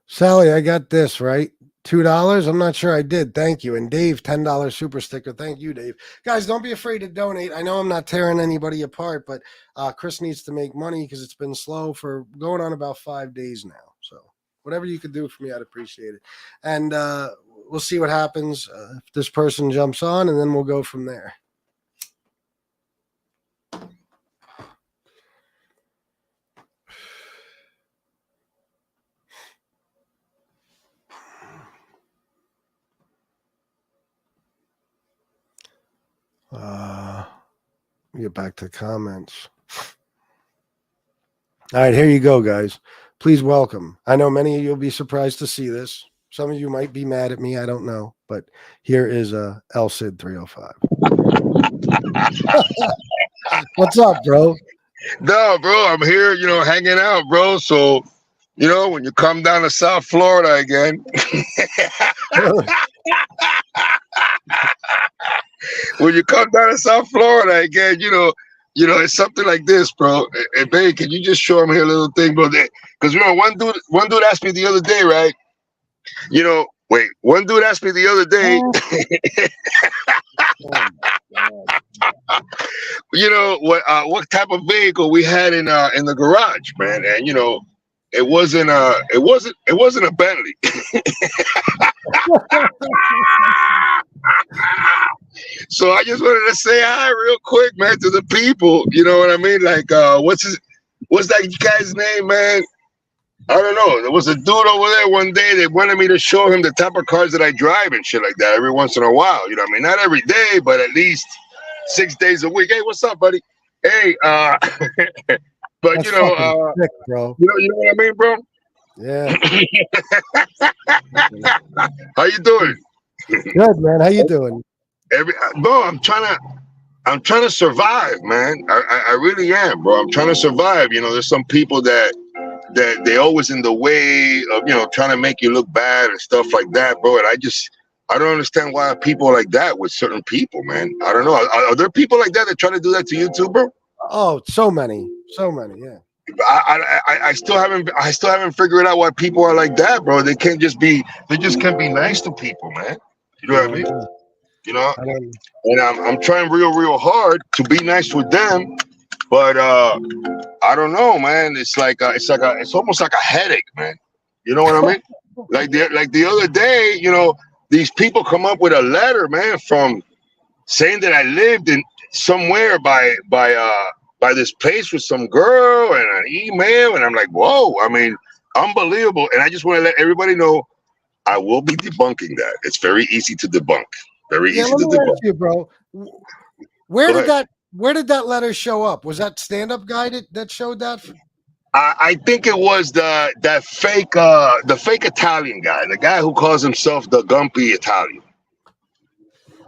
Sally, I got this, right? $2? I'm not sure I did. Thank you. And Dave, $10 super sticker. Thank you, Dave. Guys, don't be afraid to donate. I know I'm not tearing anybody apart, but Chris needs to make money because it's been slow for going on about 5 days now. So whatever you could do for me, I'd appreciate it. And we'll see what happens if this person jumps on, and then we'll go from there. Get back to comments. All right, here you go, guys. Please welcome. I know many of you will be surprised to see this. Some of you might be mad at me. I don't know. But here is El Cid 305. What's up, bro? No, bro, I'm here, hanging out, bro. So You know, when you come down to South Florida again, when you come down to South Florida again, it's something like this, bro. Hey, babe, can you just show him here a little thing, bro? Because one dude asked me the other day, right? One dude asked me the other day, what type of vehicle we had in the garage, man, and it wasn't a Bentley. So I just wanted to say hi real quick, man, to the people. You know what I mean? Like, what's that guy's name, man? I don't know. There was a dude over there one day that wanted me to show him the type of cars that I drive and shit like that every once in a while. You know what I mean? Not every day, but at least 6 days a week. Hey, what's up, buddy? Hey, but That's fucking sick, bro. you know what I mean, bro? Yeah. How you doing? Good, man. How you doing? Bro, I'm trying to survive, man. I really am, bro. I'm trying to survive. There's some people that they always in the way of trying to make you look bad and stuff like that, bro. And I don't understand why people are like that with certain people, man. I don't know. Are there people like that try to do that to you too, bro? Oh, so many, yeah. I still haven't figured out why people are like that, bro. They can't just be nice to people, man. You know what I mean? And I'm trying real hard to be nice with them, but I don't know, man. It's almost like a headache, man. You know what I mean? like the other day, these people come up with a letter, man, from saying that I lived in somewhere by this place with some girl and an email, and I'm like, whoa, I mean, unbelievable. And I just want to let everybody know I will be debunking that. It's very easy to debunk. Very easy to debunk. Ask you, bro. Where did that letter show up? Was that stand-up guy that showed that? I think it was the fake Italian guy, the guy who calls himself the Gumpy Italian.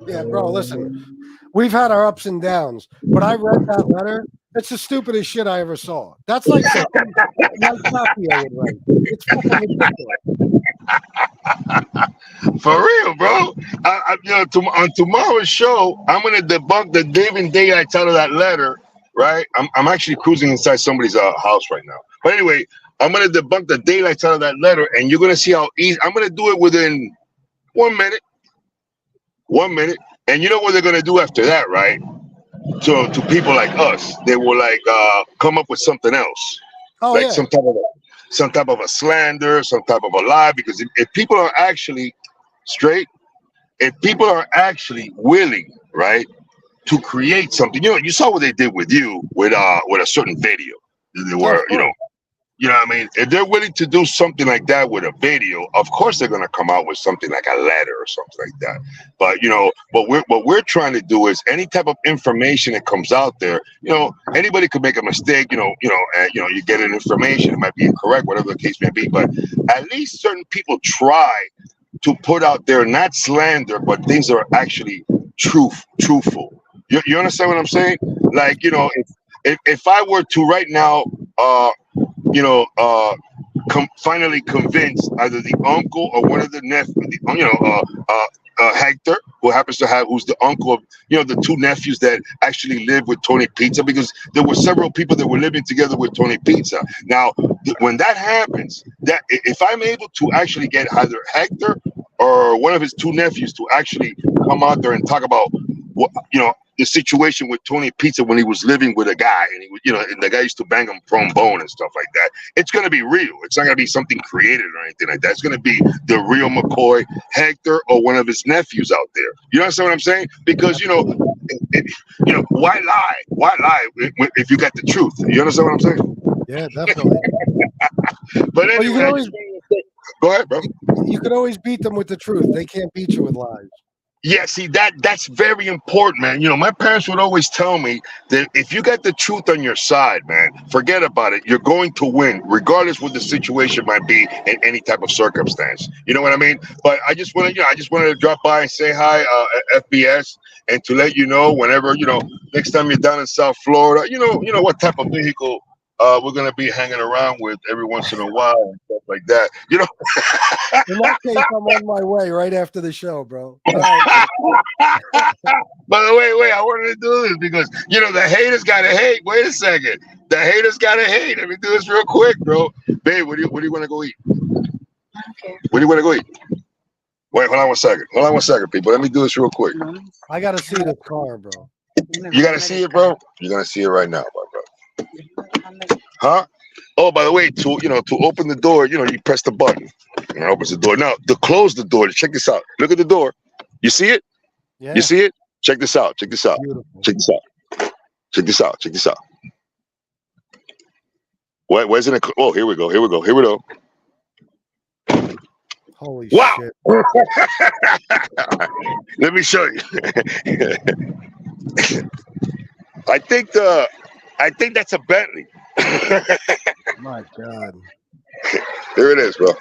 Yeah, bro. Listen, we've had our ups and downs, but I read that letter. It's the stupidest shit I ever saw. That's like something like Caprio would write. It's fucking ridiculous. For real, bro. On tomorrow's show, I'm gonna debunk the David Day I tell of that letter. Right? I'm actually cruising inside somebody's house right now. But anyway, I'm gonna debunk the daylight out of that letter, and you're gonna see how easy. I'm gonna do it within 1 minute. 1 minute, and you know what they're gonna do after that, right? So to people like us, they will come up with something else, some type of a slander, some type of a lie. Because if people are actually straight, if people are actually willing, right, to create something, you saw what they did with you with a certain video. They were, you know what I mean? If they're willing to do something like that with a video, of course they're gonna come out with something like a letter or something like that. But what we're trying to do is any type of information that comes out there, anybody could make a mistake, and you get an information, it might be incorrect, whatever the case may be. But at least certain people try to put out there not slander, but things that are actually truthful. You understand what I'm saying? Like, if I were to right now, finally convince either the uncle or one of the nephews, Hector, who's the uncle of, the two nephews that actually live with Tony Pizza, because there were several people that were living together with Tony Pizza. Now, when that happens, that if I'm able to actually get either Hector or one of his two nephews to actually come out there and talk about what, the situation with Tony Pizza when he was living with a guy, and he was, and the guy used to bang him trombone and stuff like that. It's gonna be real. It's not gonna be something created or anything like that. It's gonna be the real McCoy, Hector, or one of his nephews out there. You understand what I'm saying? Because why lie? Why lie if you got the truth? You understand what I'm saying? Yeah, definitely. But anyway, go ahead, bro. You could always beat them with the truth. They can't beat you with lies. Yeah, see, that's very important, man. My parents would always tell me that if you got the truth on your side, man, forget about it. You're going to win, regardless what the situation might be in any type of circumstance. You know what I mean? But I just wanted to drop by and say hi, FBS, and to let you know whenever, next time you're down in South Florida, you know what type of vehicle we're gonna be hanging around with every once in a while and stuff like that. You know. In that case, I'm on my way right after the show, bro. All right. By the way, wait, I wanted to do this because the haters gotta hate. Wait a second. The haters gotta hate. Let me do this real quick, bro. Babe, what do you want to go eat? I don't care. What do you want to go eat? Wait, hold on one second. Hold on one second, people. Let me do this real quick. I gotta see the car, bro. You gotta see it, bro. You're gonna see it right now, my bro. Huh? Oh, by the way, to open the door, you press the button and it opens the door. Now, to close the door, check this out. Look at the door. You see it? Yeah. You see it? Check this out. Check this out. Beautiful. Check this out. Check this out. Check this out. Where's it? Oh, here we go. Here we go. Here we go. Holy Wow. shit. Let me show you. I think that's a Bentley. My God. There it is, bro.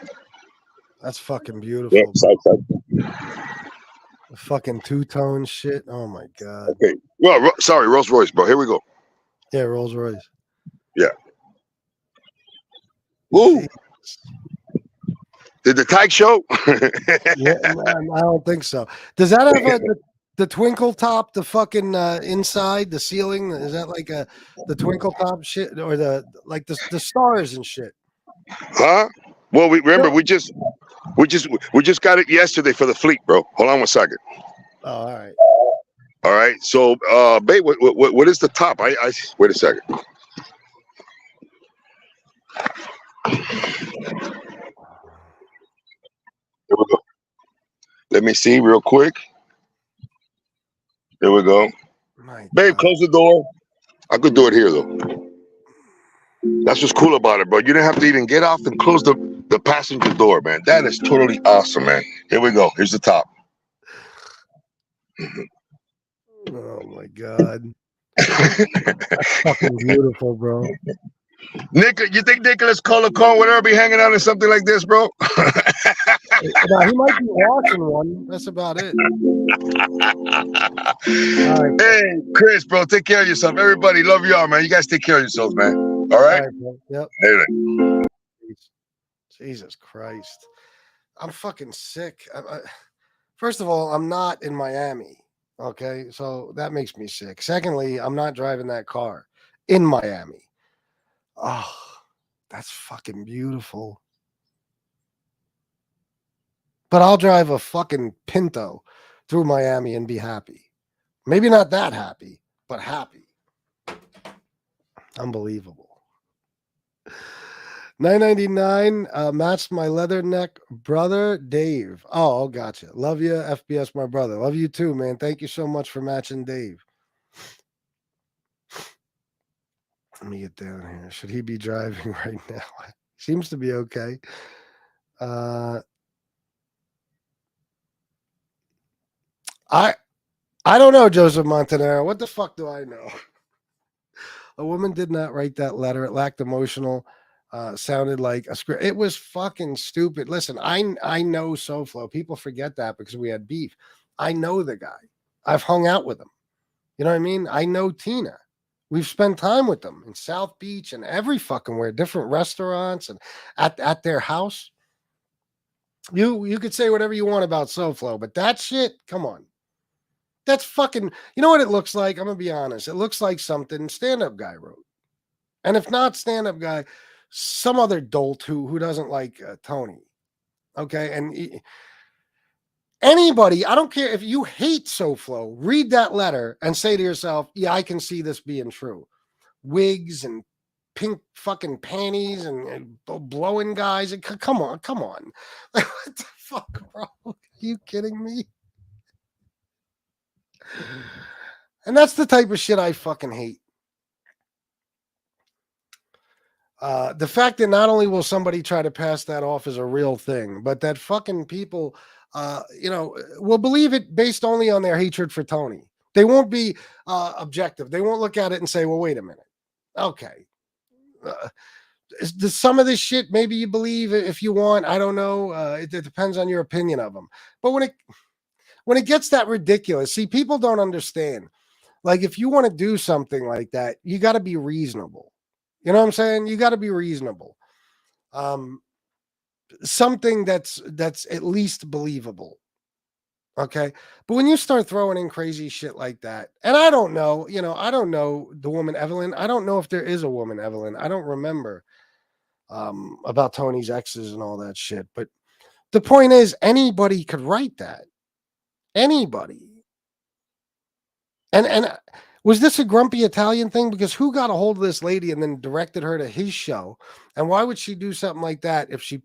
That's fucking beautiful. Yeah, side. The fucking two-tone shit. Oh my God. Okay. Well, sorry, Rolls Royce, bro. Here we go. Yeah, Rolls Royce. Yeah. Woo. Did the tag show? Yeah, man, I don't think so. Does that have the twinkle top, the fucking inside, the ceiling? Is that like the twinkle top shit or the stars and shit? Huh? Well, we just got it yesterday for the fleet, bro. Hold on one second. Oh, all right. All right. So, babe, what is the top? I wait a second. Here we go. Let me see real quick. There we go. My Babe, God. close the door. I could do it here though. That's what's cool about it, bro. You didn't have to even get off and close the passenger door, man. That is totally awesome, man. Here we go. Here's the top. Oh my God. That's fucking beautiful, bro. You think Nicholas Colacone would ever be hanging out in something like this, bro? No, he might be watching one. That's about it. Right. Hey, Chris, bro, take care of yourself. Everybody, love y'all, man. You guys take care of yourselves, man. All right? Bro. Yep. Anyway. Jesus Christ. I'm fucking sick. First of all, I'm not in Miami. Okay. So that makes me sick. Secondly, I'm not driving that car in Miami. Oh, that's fucking beautiful. But I'll drive a fucking Pinto through Miami and be happy. Maybe not that happy, but happy. Unbelievable. $9.99 matched my leather neck brother Dave. Oh, gotcha. Love you, FBS, my brother. Love you too, man. Thank you so much for matching Dave. Let me get down here. Should he be driving right now? Seems to be okay. I don't know, Joseph Montanaro. What the fuck do I know? A woman did not write that letter. It lacked emotional. Sounded like a script. It was fucking stupid. Listen, I know SoFlo. People forget that because we had beef. I know the guy. I've hung out with him. You know what I mean? I know Tina. We've spent time with them in South Beach and every fucking where, different restaurants and at their house. You could say whatever you want about SoFlo, but that shit, come on. That's fucking, you know what it looks like? I'm going to be honest. It looks like something stand-up guy wrote. And if not stand-up guy, some other dolt who doesn't like Tony. Okay? And anybody, I don't care if you hate SoFlo, read that letter and say to yourself, yeah, I can see this being true. Wigs and pink fucking panties and blowing guys. And come on. Like, what the fuck, bro? Are you kidding me? And that's the type of shit I fucking hate. The fact that not only will somebody try to pass that off as a real thing, but that fucking people, will believe it based only on their hatred for Tony. They won't be objective. They won't look at it and say, well, wait a minute. Okay. Some of this shit, maybe you believe if you want. I don't know. It depends on your opinion of them. But when it gets that ridiculous, see, people don't understand. Like, if you want to do something like that, you got to be reasonable. You know what I'm saying? You got to be reasonable. Something that's at least believable. Okay. But when you start throwing in crazy shit like that, and I don't know, I don't know the woman Evelyn. I don't know if there is a woman Evelyn. I don't remember about Tony's exes and all that shit. But the point is, anybody could write that. Anybody. And was this a grumpy Italian thing? Because who got a hold of this lady and then directed her to his show? And why would she do something like that if she,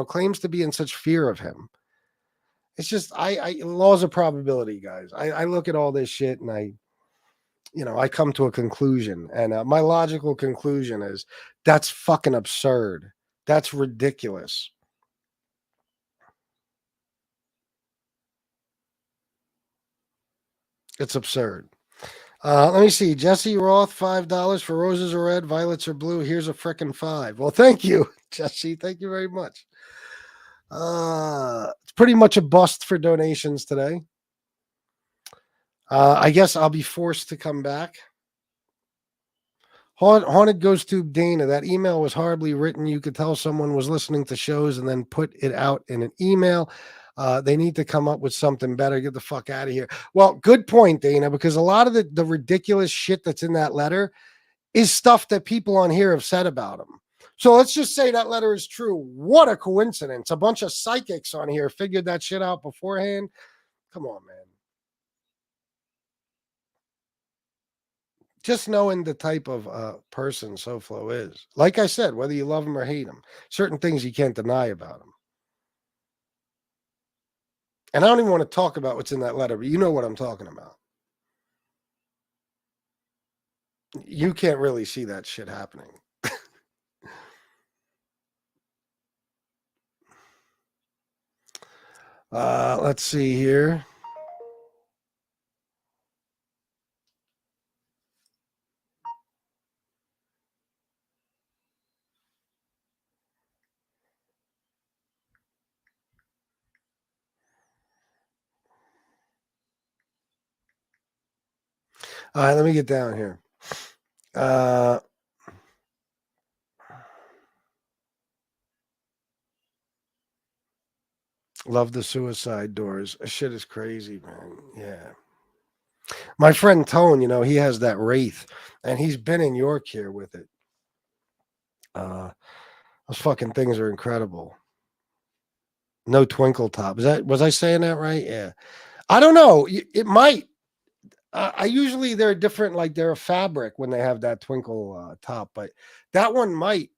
claims to be in such fear of him? It's just laws of probability, guys. I look at all this shit and I come to a conclusion. And my logical conclusion is that's fucking absurd. That's ridiculous. It's absurd. Let me see. Jesse Roth, $5 for roses are red, violets are blue. Here's a frickin' $5. Well, thank you, Jesse. Thank you very much. It's pretty much a bust for donations today. I guess I'll be forced to come back. Haunted Ghost Tube Dana, that email was horribly written. You could tell someone was listening to shows and then put it out in an email. They need to come up with something better. Get the fuck out of here. Well, good point, Dana, because a lot of the ridiculous shit that's in that letter is stuff that people on here have said about him. So let's just say that letter is true. What a coincidence. A bunch of psychics on here figured that shit out beforehand. Come on, man. Just knowing the type of person SoFlo is. Like I said, whether you love him or hate him, certain things you can't deny about him. And I don't even want to talk about what's in that letter, but you know what I'm talking about. You can't really see that shit happening. Let's see here. All right, let me get down here. Love the suicide doors. Shit is crazy, man. Yeah. My friend Tone, he has that Wraith, and he's been in York here with it. Those fucking things are incredible. No twinkle top. Was I saying that right? Yeah. I don't know. It might. I usually they're different, like they're a fabric when they have that twinkle top, but that one might.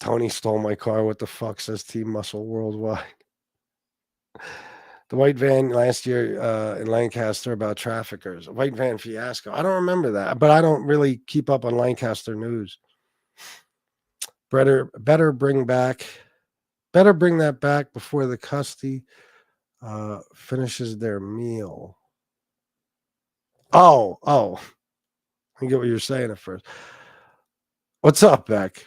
Tony stole my car. What the fuck, says Team Muscle Worldwide. The white van last year in Lancaster about traffickers. White van fiasco. I don't remember that, but I don't really keep up on Lancaster news. Better bring that back before the custody finishes their meal. Oh. I get what you're saying at first. What's up, Beck?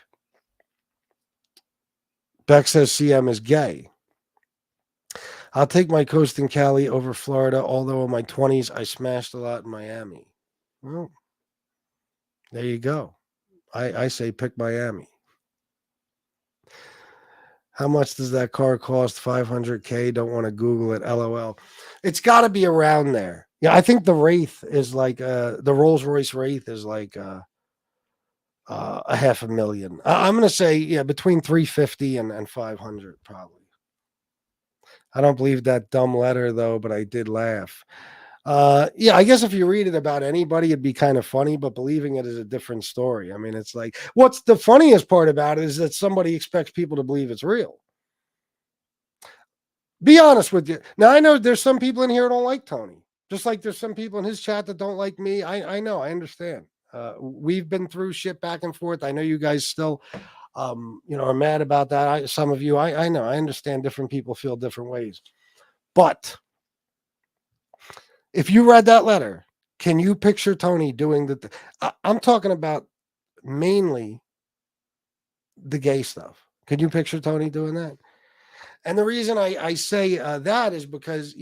Beck says CM is gay. I'll take my coast in Cali over Florida, although in my 20s, I smashed a lot in Miami. Well, there you go. I say pick Miami. How much does that car cost? $500K. Don't want to Google it. LOL. It's got to be around there. Yeah, I think the Wraith is like the Rolls Royce Wraith is like $500,000. I'm going to say between 350 and 500 probably. I don't believe that dumb letter though, but I did laugh. I guess if you read it about anybody, it'd be kind of funny, but believing it is a different story. I mean, it's like, what's the funniest part about it is that somebody expects people to believe it's real. Be honest with you. Now, I know there's some people in here who don't like Tony, just like there's some people in his chat that don't like me. I know, I understand. We've been through shit back and forth. I know you guys still, are mad about that. Some of you, I know, I understand different people feel different ways, but if you read that letter, can you picture Tony doing I'm talking about mainly the gay stuff. Can you picture Tony doing that? And the reason I say that is because,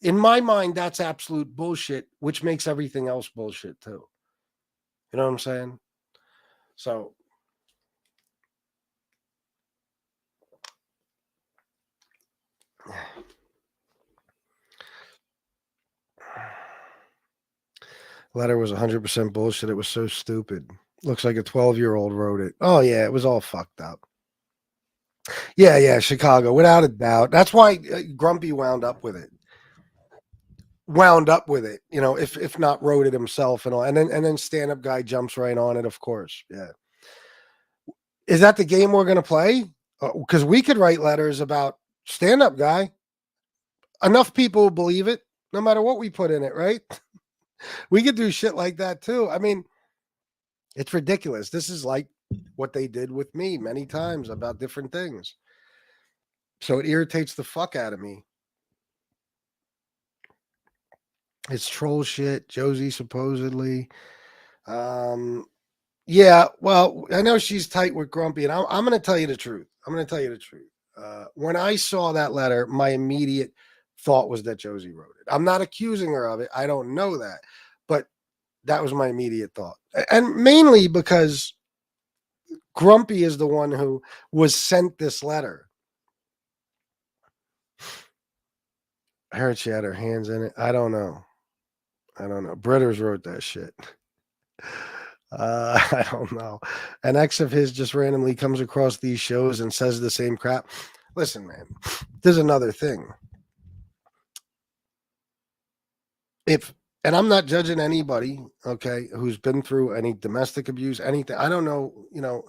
In my mind, that's absolute bullshit, which makes everything else bullshit too. You know what I'm saying? So letter was 100% bullshit. It was so stupid. Looks like a 12-year-old wrote it. Oh yeah, it was all fucked up. Yeah, Chicago, without a doubt. That's why Grumpy wound up with it. You know, if not wrote it himself and all, and then stand up guy jumps right on it. Of course, yeah. Is that the game we're gonna play? Because we could write letters about stand up guy. Enough people will believe it, no matter what we put in it, right? We could do shit like that too. I mean, it's ridiculous. This is like what they did with me many times about different things. So it irritates the fuck out of me. It's troll shit. Josie supposedly. Yeah, well, I know she's tight with Grumpy, and I'm going to tell you the truth. When I saw that letter, my immediate thought was that Josie wrote it. I'm not accusing her of it. I don't know that. But that was my immediate thought. And mainly because Grumpy is the one who was sent this letter. I heard she had her hands in it. I don't know. Britters wrote that shit. I don't know. An ex of his just randomly comes across these shows and says the same crap. Listen, man, there's another thing. And I'm not judging anybody, okay, who's been through any domestic abuse, anything. I don't know, you know.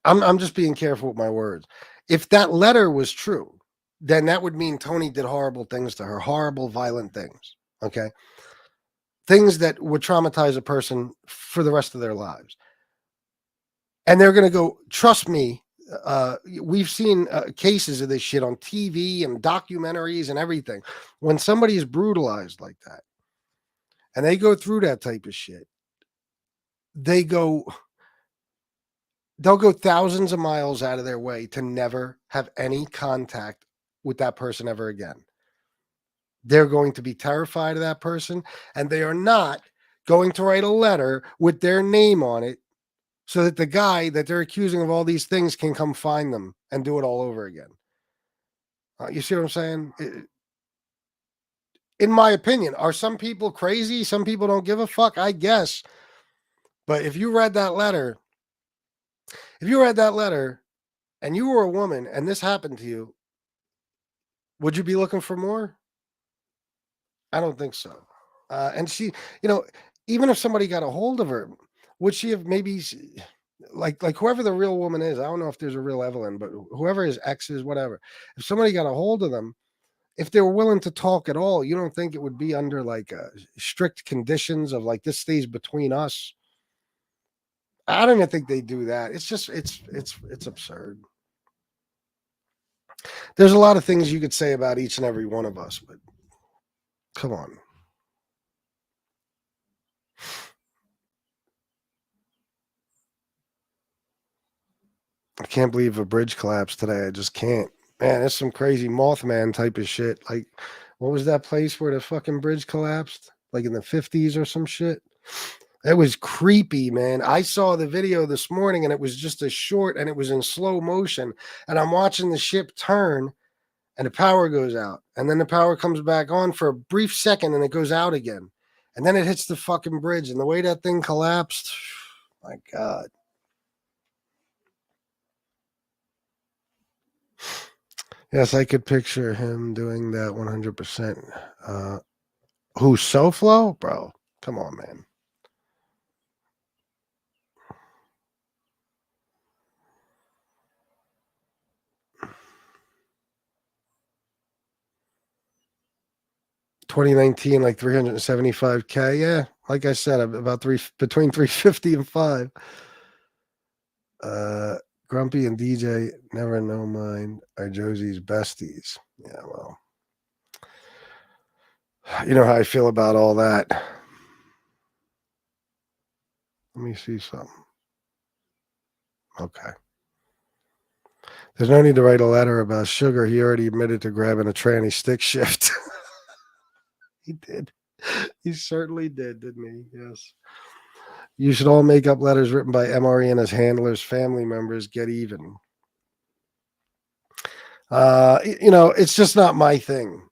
I'm just being careful with my words. If that letter was true, then that would mean Tony did horrible things to her, horrible, violent things. Okay. Things that would traumatize a person for the rest of their lives. And they're going to go, trust me, we've seen cases of this shit on TV and documentaries and everything. When somebody is brutalized like that and they go through that type of shit, they'll go thousands of miles out of their way to never have any contact with that person ever again. They're going to be terrified of that person, and they are not going to write a letter with their name on it so that the guy that they're accusing of all these things can come find them and do it all over again. You see what I'm saying? In my opinion, are some people crazy? Some people don't give a fuck, I guess. But if you read that letter and you were a woman and this happened to you, would you be looking for more? I don't think so. And she, you know, even if somebody got a hold of her, would she have maybe like whoever the real woman is? I don't know if there's a real Evelyn, but whoever his ex is, whatever. If somebody got a hold of them, if they were willing to talk at all, you don't think it would be under like strict conditions of like this stays between us? I don't even think they do that. It's just it's absurd. There's a lot of things you could say about each and every one of us, but come on. I can't believe a bridge collapsed today. I just can't. Man, it's some crazy Mothman type of shit. Like, what was that place where the fucking bridge collapsed? Like in the 50s or some shit? It was creepy, man. I saw the video this morning and it was just a short and it was in slow motion. And I'm watching the ship turn and the power goes out. And then the power comes back on for a brief second and it goes out again. And then it hits the fucking bridge. And the way that thing collapsed, my God. Yes, I could picture him doing that 100%. Who, SoFlo? Bro, come on, man. $2019, like 375K. Yeah, like I said, about between 350 and 5. Grumpy and DJ never know mine are Josie's besties. Yeah, well, you know how I feel about all that. Let me see something. Okay. There's no need to write a letter about Sugar. He already admitted to grabbing a tranny stick shift. He did. He certainly didn't he? Yes. You should all make up letters written by MRE and his handlers, family members. Get even. It's just not my thing.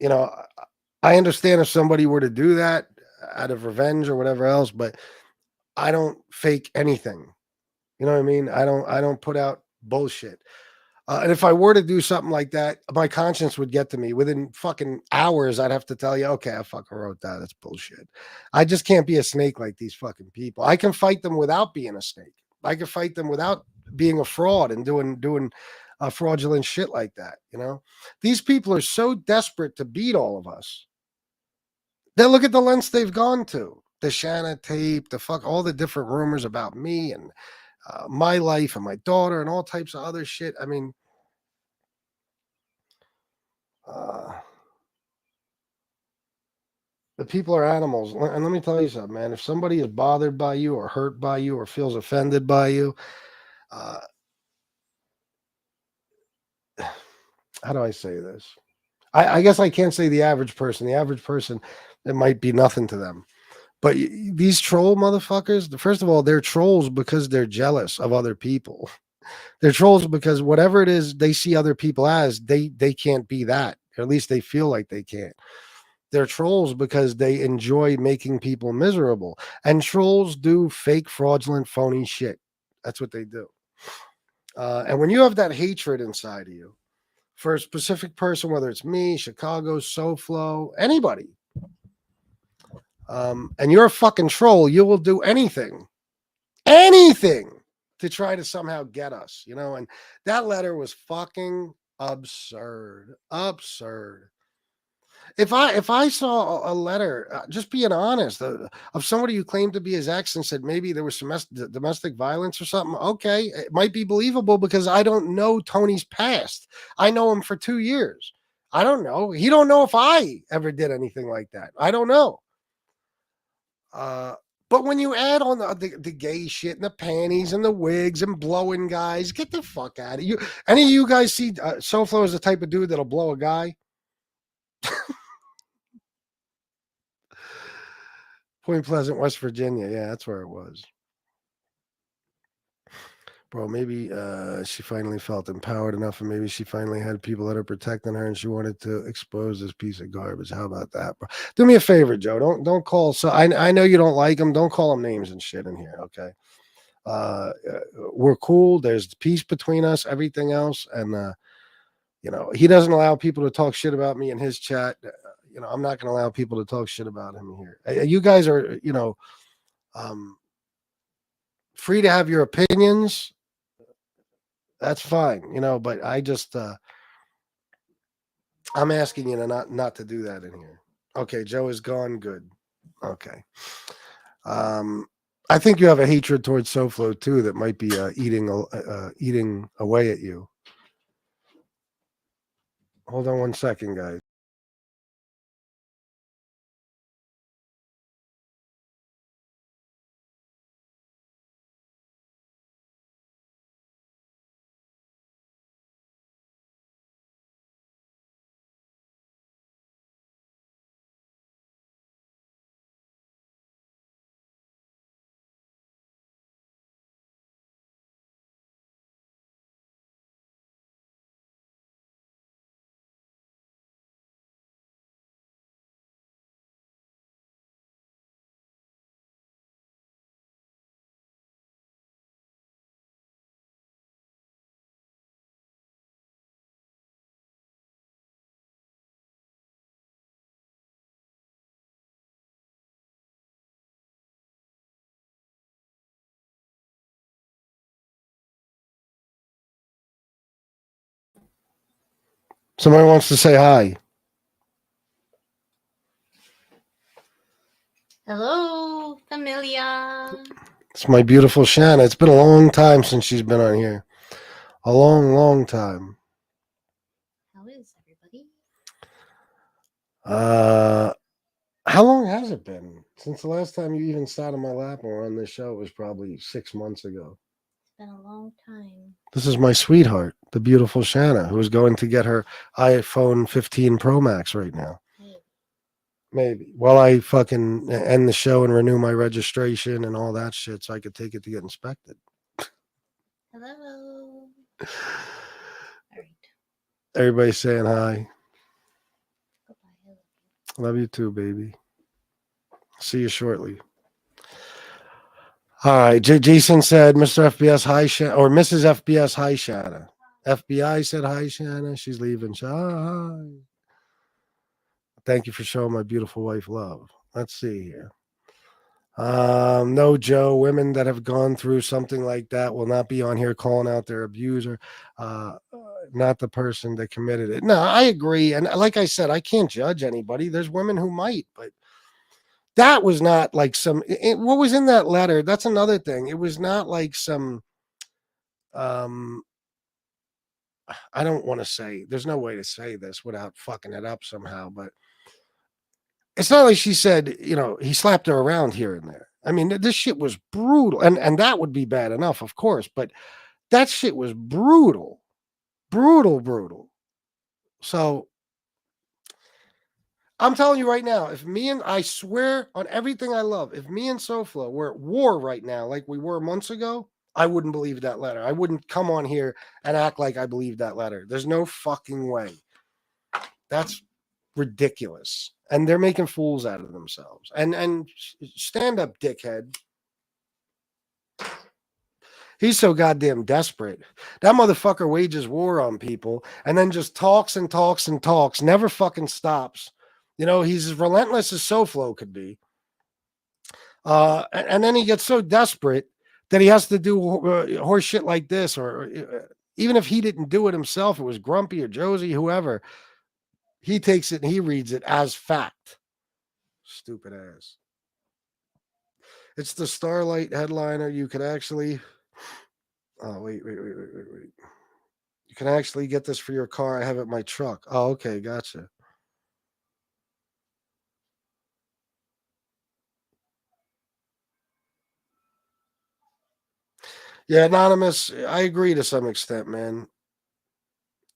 I understand if somebody were to do that out of revenge or whatever else, but I don't fake anything. You know what I mean? I don't put out bullshit. And if I were to do something like that, my conscience would get to me within fucking hours. I'd have to tell you, okay, I fucking wrote that. That's bullshit. I just can't be a snake like these fucking people. I can fight them without being a snake. I can fight them without being a fraud and doing fraudulent shit like that. These people are so desperate to beat all of us. Then look at the lengths they've gone to. The Shanna tape, all the different rumors about me and my life and my daughter and all types of other shit. I mean, the people are animals. And let me tell you something, man. If somebody is bothered by you or hurt by you or feels offended by you, how do I say this? I guess I can't say the average person. The average person, it might be nothing to them. But these troll motherfuckers, first of all, they're trolls because they're jealous of other people. They're trolls because whatever it is they see other people as, they can't be that. Or at least they feel like they can't. They're trolls because they enjoy making people miserable. And trolls do fake, fraudulent, phony shit. That's what they do. And when you have that hatred inside of you for a specific person, whether it's me, Chicago, SoFlo, anybody, and you're a fucking troll, you will do anything to try to somehow get us, and that letter was fucking absurd. If I saw a letter, just being honest, of somebody who claimed to be his ex and said maybe there was some domestic violence or something, okay, it might be believable because I don't know Tony's past. I know him for 2 years. I don't know. He don't know if I ever did anything like that. I don't know. But when you add on the gay shit and the panties and the wigs and blowing guys, get the fuck out of you. Any of you guys see SoFlo is the type of dude that'll blow a guy? Point Pleasant, West Virginia. Yeah, that's where it was. Bro, maybe she finally felt empowered enough, and maybe she finally had people that are protecting her, and she wanted to expose this piece of garbage. How about that, bro? Do me a favor, Joe. Don't call. So I know you don't like him. Don't call him names and shit in here, okay? We're cool. There's peace between us. Everything else, and he doesn't allow people to talk shit about me in his chat. I'm not going to allow people to talk shit about him here. You guys are, free to have your opinions. That's fine, but I just, I'm asking you to not to do that in here. Okay. Joe is gone. Good. Okay. I think you have a hatred towards SoFlo too that might be eating away at you. Hold on 1 second, guys. Somebody wants to say hi. Hello, Familia. It's my beautiful Shanna. It's been a long time since she's been on here. A long, long time. How is everybody? How long has it been since the last time you even sat on my lap or on this show? It was probably 6 months ago. It's been a long time. This is my sweetheart, the beautiful Shanna, who is going to get her iPhone 15 Pro Max right now. Hey, Maybe. Well, I fucking end the show and renew my registration and all that shit so I could take it to get inspected. Hello. All right. Everybody's saying hi. Goodbye. Love you too, baby. See you shortly. All right. Jason said, Mr. FBS, hi, or Mrs. FBS, hi, Shanna. FBI said, hi, Shanna. She's leaving. Hi. Thank you for showing my beautiful wife love. Let's see here. No, Joe, women that have gone through something like that will not be on here calling out their abuser, not the person that committed it. No, I agree. And like I said, I can't judge anybody. There's women who might, but that was not like what was in that letter. That's another thing. It was not like some, I don't want to say, there's no way to say this without fucking it up somehow, but it's not like she said, he slapped her around here and there. I mean, this shit was brutal. And that would be bad enough, of course, but that shit was brutal. Brutal. So I'm telling you right now, I swear on everything I love, if me and Soflo were at war right now, like we were months ago, I wouldn't believe that letter. I wouldn't come on here and act like I believed that letter. There's no fucking way. That's ridiculous. And they're making fools out of themselves. And stand up, dickhead. He's so goddamn desperate. That motherfucker wages war on people and then just talks and talks and talks, never fucking stops. He's as relentless as Soflo could be. And then he gets so desperate that he has to do horse shit like this, or even if he didn't do it himself, it was Grumpy or Josie, whoever. He takes it and he reads it as fact. Stupid ass. It's the Starlight headliner. You could actually... Oh, wait. You can actually get this for your car. I have it in my truck. Oh, okay. Gotcha. Yeah, Anonymous, I agree to some extent, man.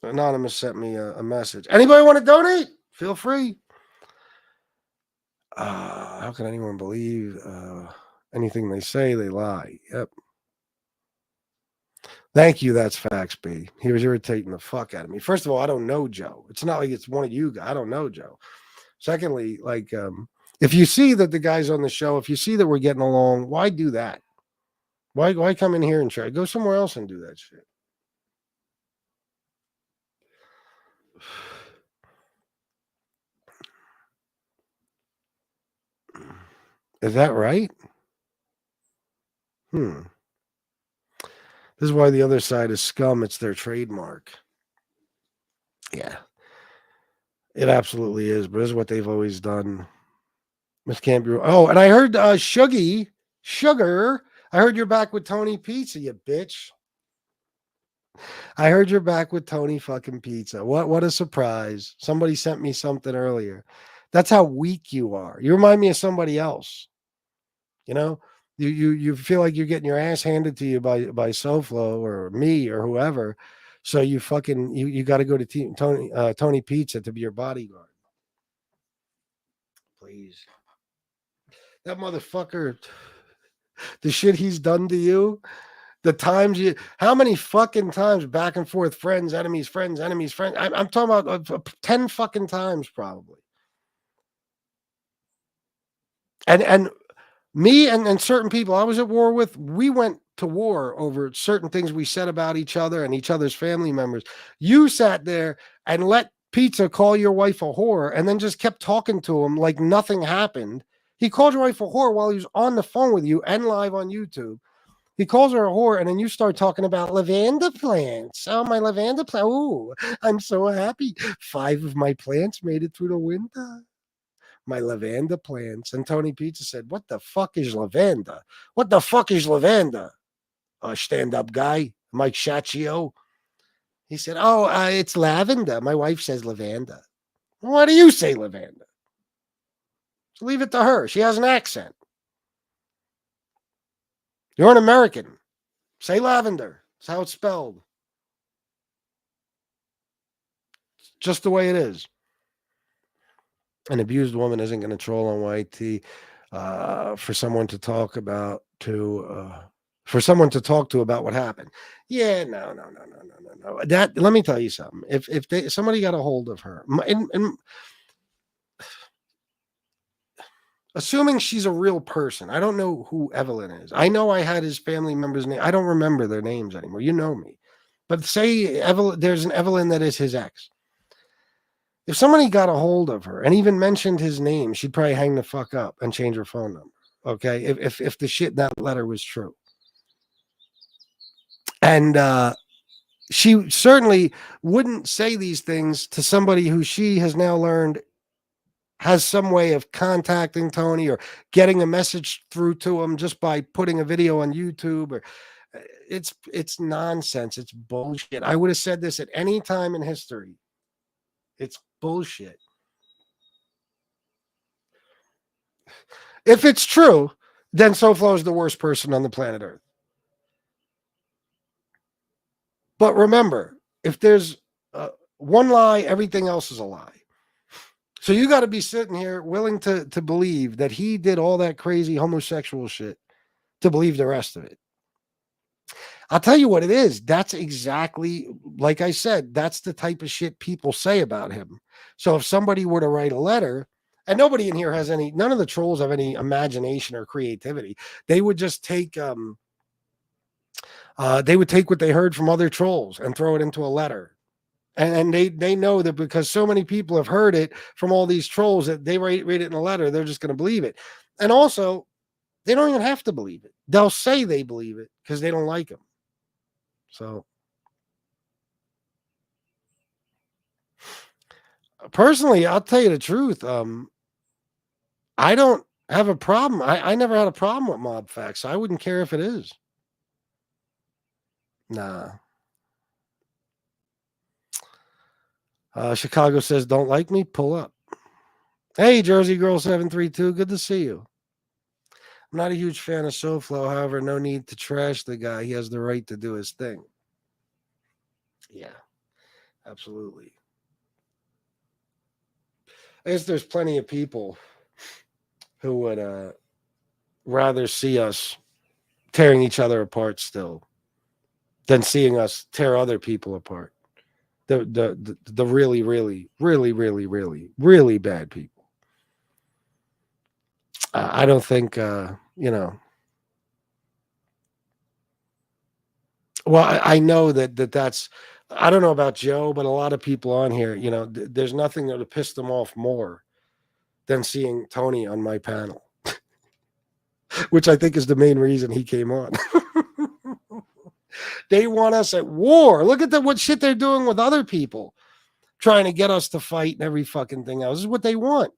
Anonymous sent me a message. Anybody want to donate? Feel free. How can anyone believe anything they say? They lie. Yep. Thank you. That's facts, B. He was irritating the fuck out of me. First of all, I don't know Joe. It's not like it's one of you guys. I don't know Joe. Secondly, like, if you see that the guy's on the show, if you see that we're getting along, why do that? Why come in here and try? Go somewhere else and do that shit. Is that right? This is why the other side is scum. It's their trademark. Yeah. It absolutely is, but this is what they've always done. This can't be. Oh, and I heard Sugar. I heard you're back with Tony Pizza, you bitch. I heard you're back with Tony fucking Pizza. What a surprise. Somebody sent me something earlier. That's how weak you are. You remind me of somebody else. You feel like you're getting your ass handed to you by Soflo or me or whoever. So you fucking you got to go to Tony Pizza to be your bodyguard. Please. That motherfucker, the shit he's done to you, the times how many fucking times back and forth, friends, enemies, friends, enemies, friends. I'm talking about 10 fucking times probably. And me and certain people I was at war with, we went to war over certain things we said about each other and each other's family members. You sat there and let Pizza call your wife a whore and then just kept talking to him like nothing happened. He called your wife a whore while he was on the phone with you and live on YouTube. He calls her a whore, and then you start talking about lavender plants. Oh, my lavender plant. Oh, I'm so happy. 5 of my plants made it through the winter. My lavender plants. And Tony Pizza said, what the fuck is lavender? What the fuck is lavender? Stand-up guy, Mike Shachio. He said, it's lavender. My wife says lavender. Why do you say lavender? So leave it to her. She has an accent. You're an American. Say lavender. That's how it's spelled. Just the way it is. An abused woman isn't going to troll on YT for someone to talk about for someone to talk to about what happened. Yeah, no. That, let me tell you something. If somebody got a hold of her, and assuming she's a real person, I don't know who Evelyn is. I know I had his family members' name. I don't remember their names anymore. You know me. But say Evelyn, there's an Evelyn that is his ex. If somebody got a hold of her and even mentioned his name, she'd probably hang the fuck up and change her phone number. Okay, if the shit in that letter was true, and she certainly wouldn't say these things to somebody who she has now learned has some way of contacting Tony or getting a message through to him just by putting a video on YouTube. Or it's nonsense. It's bullshit. I would have said this at any time in history. It's bullshit. If it's true, then SoFlo is the worst person on the planet Earth. But remember, if there's one lie, everything else is a lie. So you got to be sitting here willing to believe that he did all that crazy homosexual shit to believe the rest of it. I'll tell you what it is. That's exactly, like I said, that's the type of shit people say about him. So if somebody were to write a letter, and nobody in here has any, none of the trolls have any imagination or creativity. They would just take, they would take what they heard from other trolls and throw it into a letter. And they know that because so many people have heard it from all these trolls that they read it in a letter, they're just going to believe it. And also, they don't even have to believe it. They'll say they believe it because they don't like him. So, personally, I'll tell you the truth. I don't have a problem. I never had a problem with mob facts. I wouldn't care if it is. Nah. Chicago says, don't like me? Pull up. Hey, Jersey Girl 732. Good to see you. I'm not a huge fan of SoFlo. However, no need to trash the guy. He has the right to do his thing. Yeah, absolutely. I guess there's plenty of people who would rather see us tearing each other apart still than seeing us tear other people apart. The really, really, really, really, really, really bad people. I don't think, you know. Well, I know that's, I don't know about Joe, but a lot of people on here, you know, there's nothing that would piss them off more than seeing Tony on my panel, which I think is the main reason he came on. They want us at war. Look at what shit they're doing with other people, trying to get us to fight and every fucking thing else. This is what they want.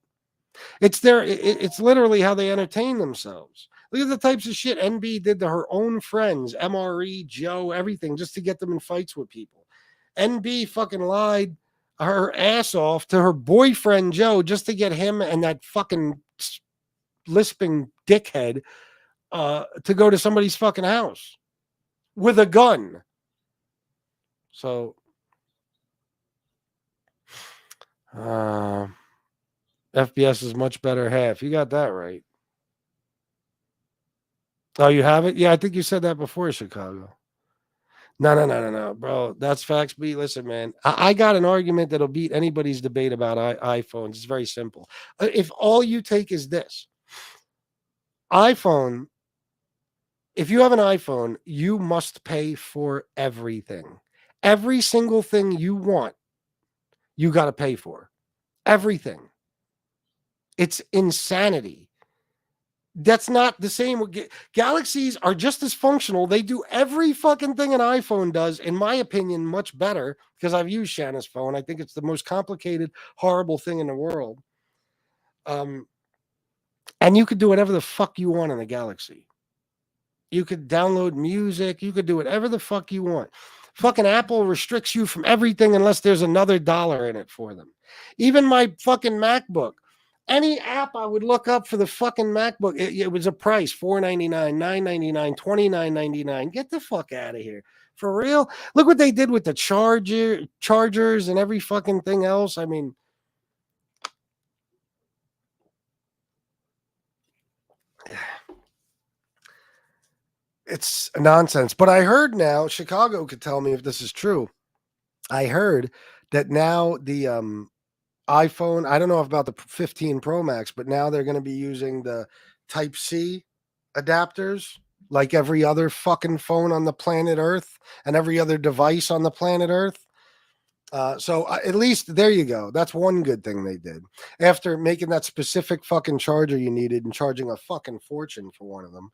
It's literally how they entertain themselves. Look at the types of shit NB did to her own friends, MRE, Joe, everything, just to get them in fights with people. NB fucking lied her ass off to her boyfriend, Joe, just to get him and that fucking lisping dickhead to go to somebody's fucking house with a gun. So, FBS is much better half. You got that right. Oh, you have it? Yeah, I think you said that before, Chicago. No, bro. That's facts. B. Listen, man. I got an argument that'll beat anybody's debate about iPhones. It's very simple. If all you take is this iPhone, if you have an iPhone, you must pay for everything. Every single thing you want, you got to pay for. Everything. It's insanity. That's not the same. Galaxies are just as functional. They do every fucking thing an iPhone does, in my opinion, much better, because I've used Shanna's phone. I think it's the most complicated, horrible thing in the world. And you could do whatever the fuck you want in a Galaxy. You could download music. You could do whatever the fuck you want. Fucking Apple restricts you from everything unless there's another dollar in it for them. Even my fucking MacBook. Any app I would look up for the fucking MacBook, it was a price, $499, $999, $29.99. Get the fuck out of here. For real? Look what they did with the chargers and every fucking thing else. I mean, It's nonsense. But I heard now, Chicago could tell me if this is true. I heard that now the iPhone, I don't know about the 15 Pro Max, but now they're going to be using the Type C adapters like every other fucking phone on the planet Earth and every other device on the planet Earth. So at least there you go. That's one good thing they did. After making that specific fucking charger you needed and charging a fucking fortune for one of them.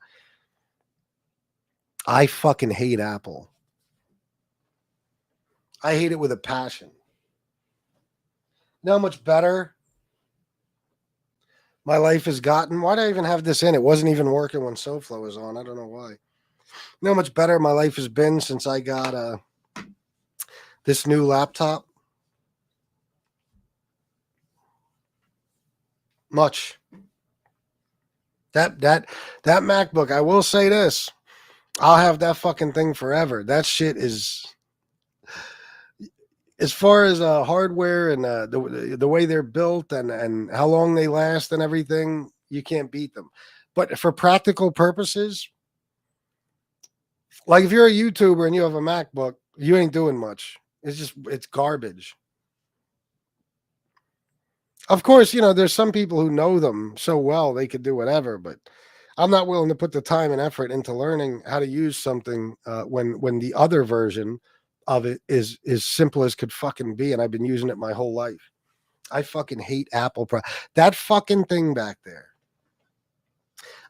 I fucking hate Apple. I hate it with a passion. You know how much better my life has gotten? Why did I even have this in? It wasn't even working when SoFlo was on. I don't know why. You know how much better my life has been since I got this new laptop? Much. That MacBook, I will say this. I'll have that fucking thing forever. That shit is, as far as hardware and the way they're built and how long they last and everything, you can't beat them. But for practical purposes, like if you're a YouTuber and you have a MacBook, you ain't doing much. It's garbage. Of course, you know, there's some people who know them so well they could do whatever, but I'm not willing to put the time and effort into learning how to use something when the other version of it is simple as could fucking be, and I've been using it my whole life. I fucking hate Apple. That fucking thing back there.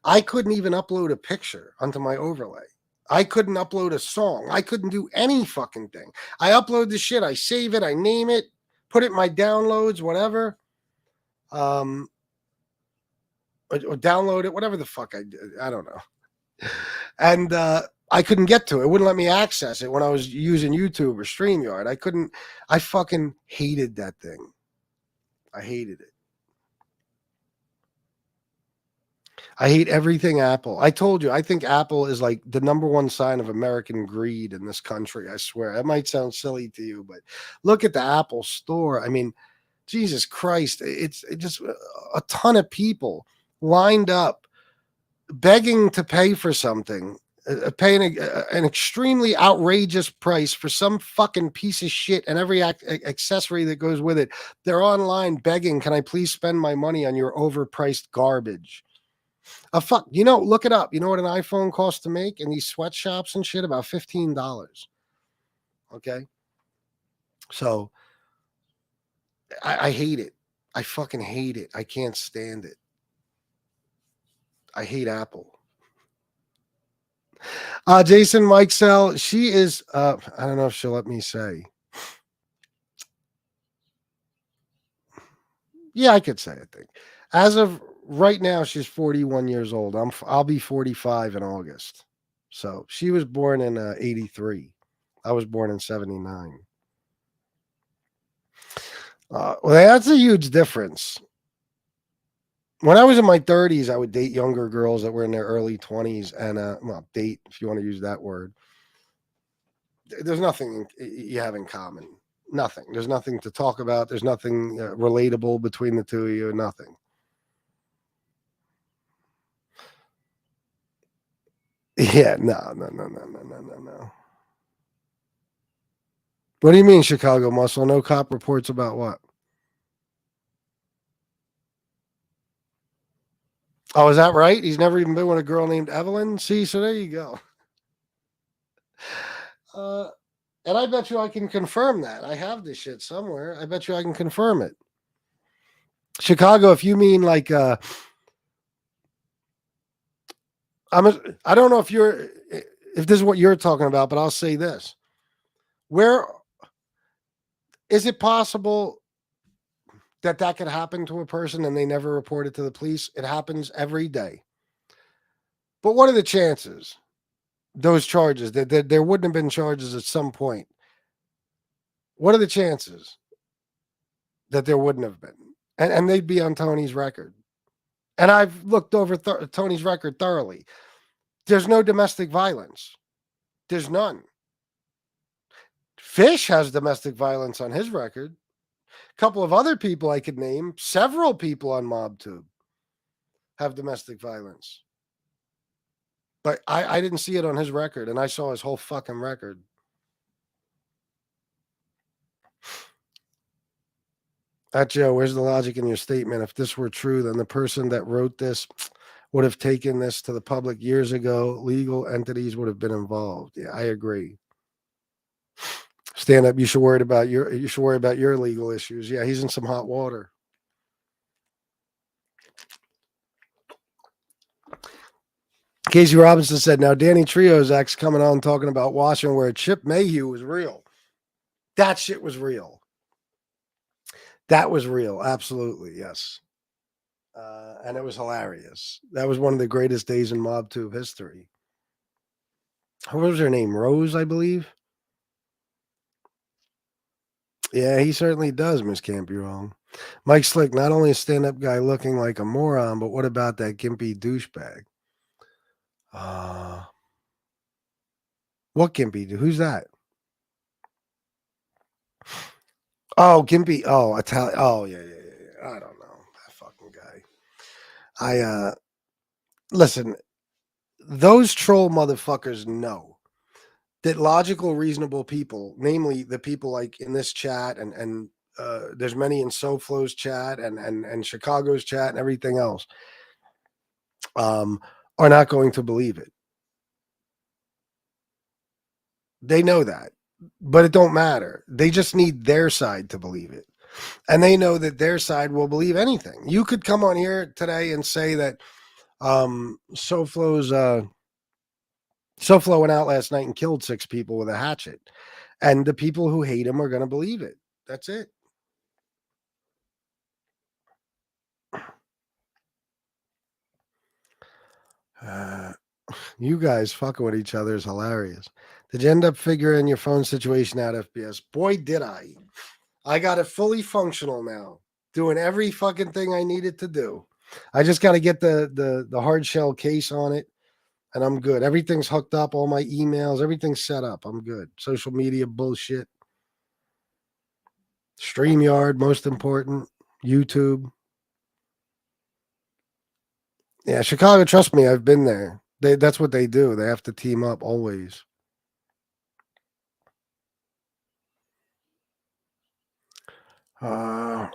I couldn't even upload a picture onto my overlay. I couldn't upload a song. I couldn't do any fucking thing. I upload the shit. I save it. I name it. Put it in my downloads, whatever. Or download it, whatever the fuck I don't know. And I couldn't get to it. It wouldn't let me access it when I was using YouTube or StreamYard. I fucking hated that thing. I hated it. I hate everything Apple. I told you, I think Apple is like the number one sign of American greed in this country. I swear. It might sound silly to you, but look at the Apple store. I mean, Jesus Christ, it's just a ton of people lined up begging to pay for something, paying an extremely outrageous price for some fucking piece of shit and every accessory that goes with it. They're online begging, can I please spend my money on your overpriced garbage? You know, look it up. You know what an iPhone costs to make in these sweatshops and shit? About $15. Okay. So I hate it. I fucking hate it. I can't stand it. I hate Apple. Jason Mikesell, she is, I don't know if she'll let me say. Yeah, I could say it. I think. As of right now, she's 41 years old. I'll be 45 in August. So she was born in 83. I was born in 79. Well, that's a huge difference. When I was in my 30s, I would date younger girls that were in their early 20s and, well, date, if you want to use that word. There's nothing you have in common. Nothing. There's nothing to talk about. There's nothing relatable between the two of you. Nothing. Yeah, no. What do you mean, Chicago Muscle? No cop reports about what? Oh, is that right? He's never even been with a girl named Evelyn? See, so there you go. And I bet you I can confirm that. I have this shit somewhere. I bet you I can confirm it. Chicago, if you mean like I don't know if this is what you're talking about, but I'll say this. Where is it possible that could happen to a person and they never report it to the police? It happens every day. But what are the chances? Those charges, that there wouldn't have been charges at some point. What are the chances that there wouldn't have been? And they'd be on Tony's record. And I've looked over Tony's record thoroughly. There's no domestic violence. There's none. Fish has domestic violence on his record. A couple of other people I could name, several people on MobTube have domestic violence. Like I didn't see it on his record, and I saw his whole fucking record. Joe, where's the logic in your statement? If this were true, then the person that wrote this would have taken this to the public years ago. Legal entities would have been involved. Yeah, I agree. Stand up. You should worry about your legal issues. Yeah, he's in some hot water. Casey Robinson said, now Danny Trio's ex coming on talking about watching where Chip Mayhew was real. That shit was real. That was real. Absolutely. Yes. And it was hilarious. That was one of the greatest days in MobTube history. What was her name? Rose, I believe. Yeah, he certainly does, Miss Can't Be Wrong. Mike Slick, not only a stand-up guy looking like a moron, but what about that gimpy douchebag? What gimpy? Who's that? Oh, gimpy. Oh, Italian. Oh, yeah. I don't know. That fucking guy. Listen, those troll motherfuckers know that logical, reasonable people, namely the people like in this chat and there's many in SoFlo's chat and Chicago's chat and everything else, are not going to believe it. They know that, but it don't matter. They just need their side to believe it. And they know that their side will believe anything. You could come on here today and say that SoFlo went out last night and killed 6 people with a hatchet. And the people who hate him are going to believe it. That's it. You guys fucking with each other is hilarious. Did you end up figuring your phone situation out, FBS? Boy, did I. I got it fully functional now. Doing every fucking thing I needed to do. I just got to get the hard shell case on it, and I'm good. Everything's hooked up. All my emails, everything's set up. I'm good. Social media bullshit. StreamYard, most important. YouTube. Yeah, Chicago, trust me, I've been there. That's what they do. They have to team up always. I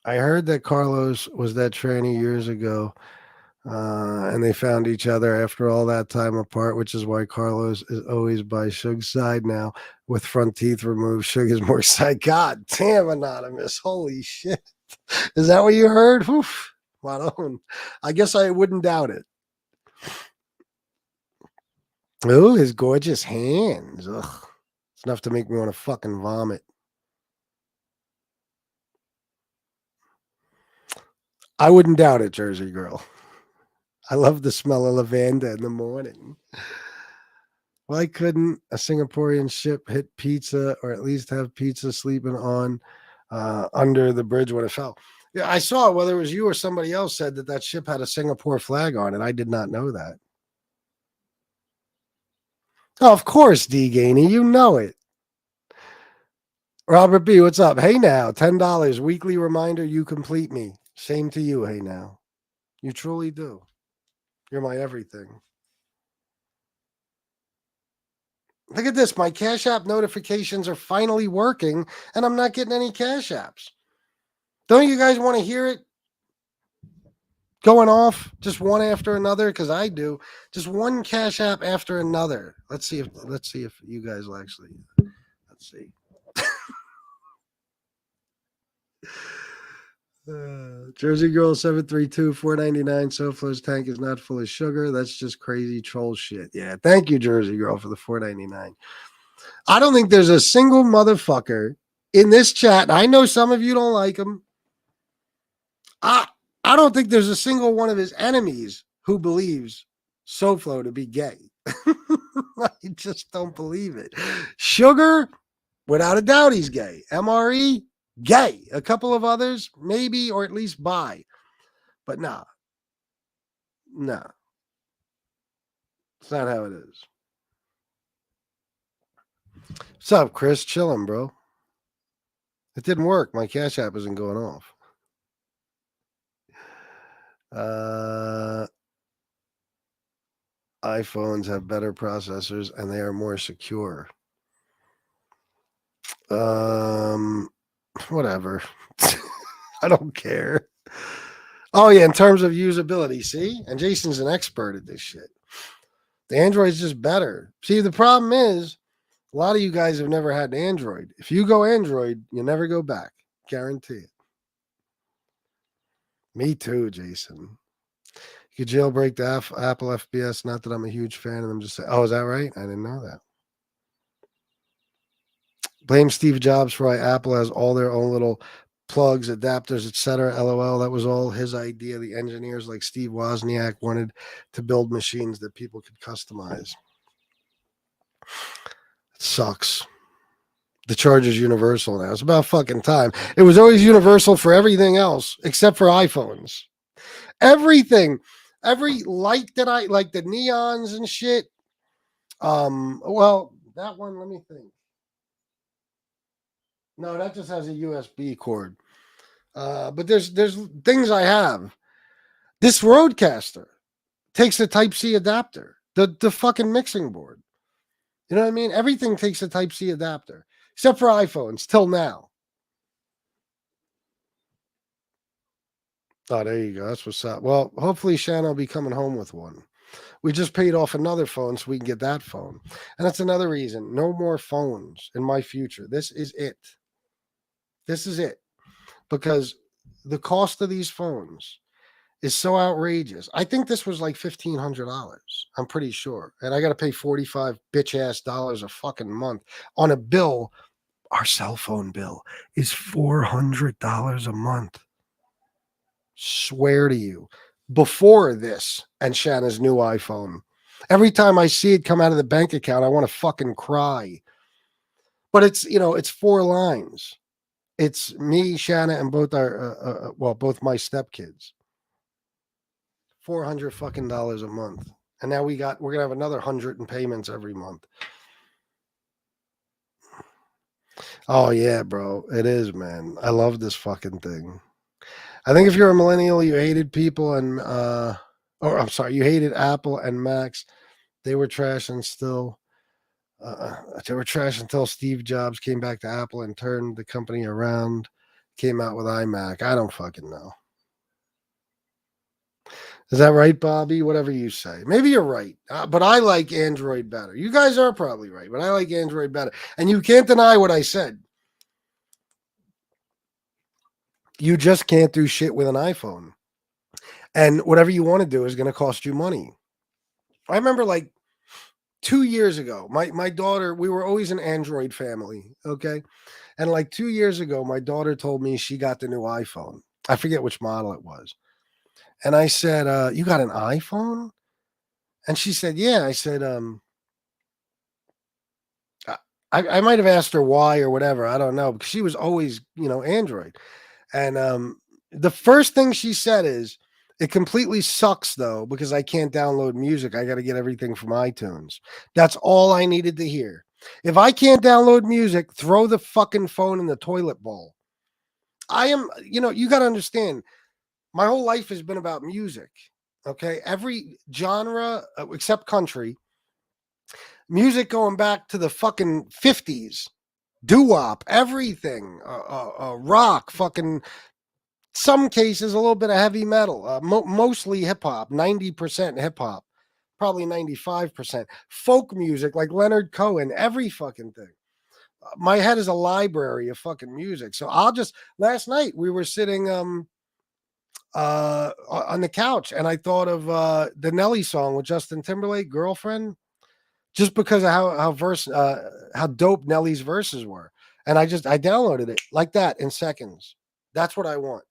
heard that Carlos was that tranny years ago, and they found each other after all that time apart, which is why Carlos is always by Suge's side now with front teeth removed. Suge is more side. God damn, Anonymous. Holy shit. Is that what you heard? Oof. I guess I wouldn't doubt it. Oh, his gorgeous hands. Ugh. It's enough to make me want to fucking vomit. I wouldn't doubt it, Jersey girl. I love the smell of lavender in the morning. Why couldn't a Singaporean ship hit pizza or at least have pizza sleeping on under the bridge when it fell? Yeah, I saw, whether it was you or somebody else said that ship had a Singapore flag on it. I did not know that. Oh, of course, D. Gainey, you know it. Robert B., what's up? Hey now, $10 weekly reminder. You complete me. Same to you. Hey now, you truly do. You're my everything. Look at this. My Cash App notifications are finally working, and I'm not getting any Cash Apps. Don't you guys want to hear it going off just one after another? Because I do. Just one Cash App after another. Let's see if you guys will actually. Let's see. Jersey Girl 732 $4.99. SoFlo's tank is not full of sugar. That's just crazy troll shit. Yeah, thank you, Jersey Girl, for the $4.99. I don't think there's a single motherfucker in this chat. I know some of you don't like him. I don't think there's a single one of his enemies who believes SoFlo to be gay. I just don't believe it. Sugar, without a doubt, he's gay. MRE, gay. A couple of others, maybe, or at least bi. But nah. It's not how it is. What's up, Chris? Chilling, bro. It didn't work. My Cash App isn't going off. iPhones have better processors and they are more secure. Whatever. I don't care. Oh yeah, in terms of usability, see? And Jason's an expert at this shit. The Android's just better. See, the problem is a lot of you guys have never had an Android. If you go Android, you never go back. Guarantee it. Me too, Jason. You could jailbreak the Apple FBS. Not that I'm a huge fan of them. Just say, oh, is that right? I didn't know that. Blame Steve Jobs for why Apple has all their own little plugs, adapters, etc. LOL. That was all his idea. The engineers like Steve Wozniak wanted to build machines that people could customize. It sucks. The charge is universal now. It's about fucking time. It was always universal for everything else except for iPhones. Everything. Every light that I like, the neons and shit. Well, that one, let me think. No, that just has a USB cord. But there's things I have. This Rodecaster takes a Type-C adapter. The fucking mixing board. You know what I mean? Everything takes a Type-C adapter. Except for iPhones, till now. Oh, there you go. That's what's up. Well, hopefully Shannon will be coming home with one. We just paid off another phone so we can get that phone. And that's another reason. No more phones in my future. This is it. This is it. Because the cost of these phones is so outrageous. I think this was like $1,500. I'm pretty sure. And I got to pay 45 bitch ass dollars a fucking month on a bill. Our cell phone bill is $400 a month. Swear to you. Before this and Shanna's new iPhone. Every time I see it come out of the bank account, I want to fucking cry. But it's, it's 4 lines. It's me, Shanna, and both our, both my stepkids. $400 fucking dollars a month. And now we're going to have another 100 in payments every month. Oh yeah, bro. It is, man. I love this fucking thing. I think if you're a millennial, you hated people and, you hated Apple and Macs. They were trash and still, they were trash until Steve Jobs came back to Apple and turned the company around, came out with iMac. I don't fucking know. Is that right, Bobby? Whatever you say. Maybe you're right, but I like Android better. You guys are probably right, but I like Android better. And you can't deny what I said. You just can't do shit with an iPhone. And whatever you want to do is going to cost you money. I remember like 2 years ago, my daughter, we were always an Android family, okay? And like 2 years ago, my daughter told me she got the new iPhone. I forget which model it was. And I said, you got an iPhone? And she said, yeah. I said, I might have asked her why or whatever. I don't know. Because she was always, Android. And the first thing she said is, it completely sucks, though, because I can't download music. I got to get everything from iTunes. That's all I needed to hear. If I can't download music, throw the fucking phone in the toilet bowl. I am, you got to understand, my whole life has been about music, okay? Every genre, except country, music going back to the fucking 50s, doo-wop, everything, rock, fucking... Some cases, a little bit of heavy metal, mostly hip hop, 90% hip hop, probably 95%. Folk music like Leonard Cohen, every fucking thing. My head is a library of fucking music. So last night we were sitting on the couch and I thought of the Nelly song with Justin Timberlake, Girlfriend, just because of how dope Nelly's verses were. And I downloaded it like that in seconds. That's what I want.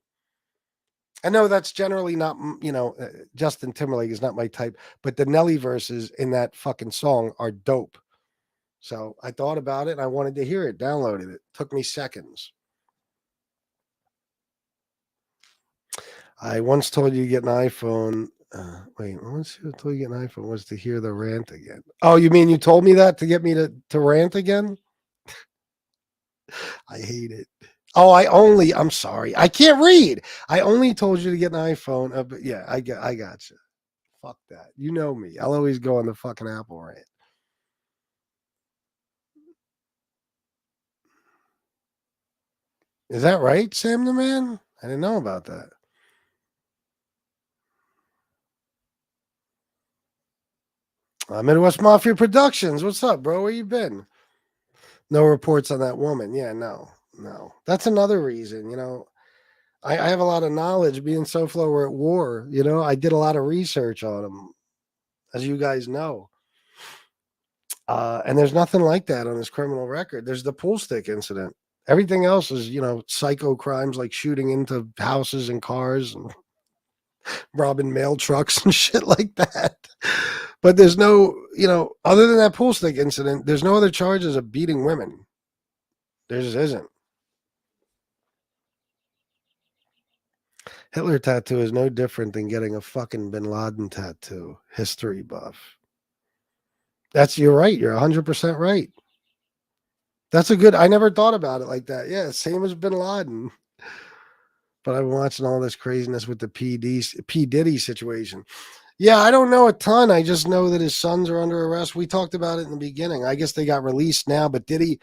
I know that's generally not, Justin Timberlake is not my type, but the Nelly verses in that fucking song are dope. So I thought about it and I wanted to hear it, downloaded it. Took me seconds. I once told you to get an iPhone. Once I told you to get an iPhone was to hear the rant again. Oh, you mean you told me that to get me to rant again? I hate it. Oh, I'm sorry. I can't read. I only told you to get an iPhone. But yeah, I got you. Fuck that. You know me. I'll always go on the fucking Apple rant. Is that right, Sam the Man? I didn't know about that. Midwest Mafia Productions. What's up, bro? Where you been? No reports on that woman. Yeah, no. That's another reason, I have a lot of knowledge. Me and SoFlo were at war. I did a lot of research on them, as you guys know. And there's nothing like that on his criminal record. There's the pool stick incident. Everything else is, psycho crimes like shooting into houses and cars and robbing mail trucks and shit like that. But there's no, other than that pool stick incident, there's no other charges of beating women. There just isn't. Hitler tattoo is no different than getting a fucking Bin Laden tattoo. History buff. You're right. You're 100% right. That's I never thought about it like that. Yeah, same as Bin Laden. But I'm watching all this craziness with the P. Diddy situation. Yeah, I don't know a ton. I just know that his sons are under arrest. We talked about it in the beginning. I guess they got released now, but Diddy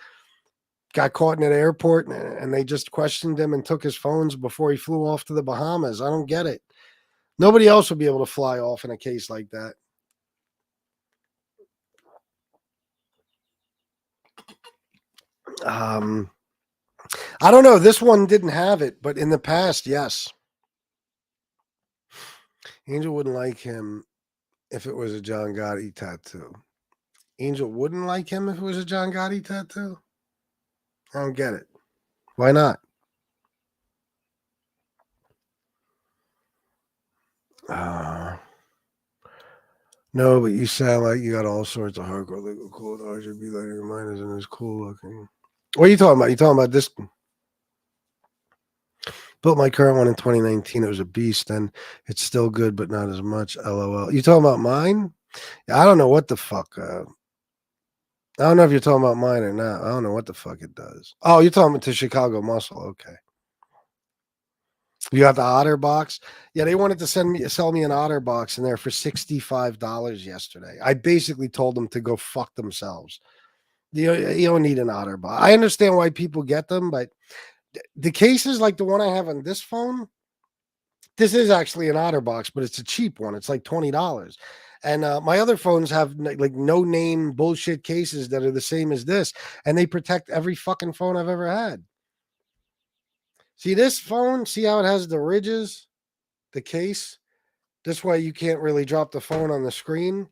got caught in an airport and they just questioned him and took his phones before he flew off to the Bahamas. I don't get it. Nobody else would be able to fly off in a case like that. I don't know. This one didn't have it, but in the past, yes. Angel wouldn't like him if it was a John Gotti tattoo. Angel wouldn't like him if it was a John Gotti tattoo? I don't get it. Why not? No, but you sound like you got all sorts of hardcore legal cool. I should be letting your mind isn't as cool looking. What are you talking about? You talking about this? Built my current one in 2019. It was a beast, and it's still good, but not as much. LOL. You talking about mine? I don't know what the fuck. I don't know if you're talking about mine or not. I don't know what the fuck it does. Oh, you're talking about the Chicago Muscle. Okay. You have the Otter box? Yeah, they wanted to sell me an Otter box in there for $65 yesterday. I basically told them to go fuck themselves. You don't need an Otter box. I understand why people get them, but the cases like the one I have on this phone, this is actually an Otter box, but it's a cheap one. It's like $20. And my other phones have like no name bullshit cases that are the same as this, and they protect every fucking phone I've ever had. See this phone? See how it has the ridges, the case? This way you can't really drop the phone on the screen.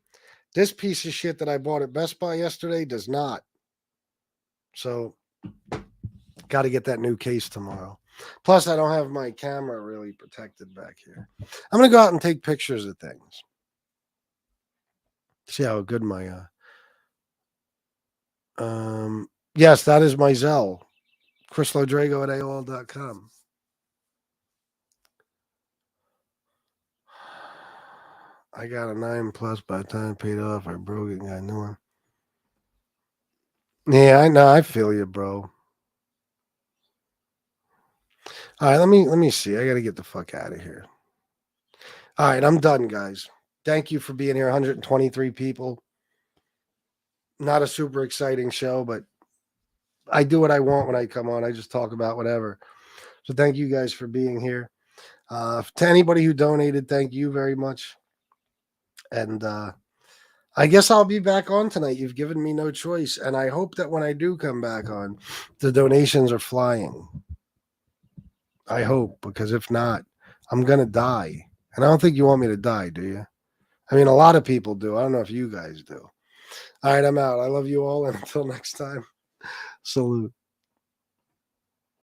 This piece of shit that I bought at Best Buy yesterday does not. So, got to get that new case tomorrow. Plus, I don't have my camera really protected back here. I'm going to go out and take pictures of things. See how good my... yes, that is my Zelle. ChrisLodrago at AOL.com. I got a 9+ by the time I paid off. I broke it and got a new one. Yeah, I know. I feel you, bro. All right, let me see. I got to get the fuck out of here. All right, I'm done, guys. Thank you for being here. 123 people. Not a super exciting show, but I do what I want when I come on. I just talk about whatever. So thank you guys for being here. To anybody who donated, thank you very much. And I guess I'll be back on tonight. You've given me no choice. And I hope that when I do come back on, the donations are flying. I hope, because if not, I'm going to die. And I don't think you want me to die, do you? I mean, a lot of people do. I don't know if you guys do. All right, I'm out. I love you all. And until next time, salute.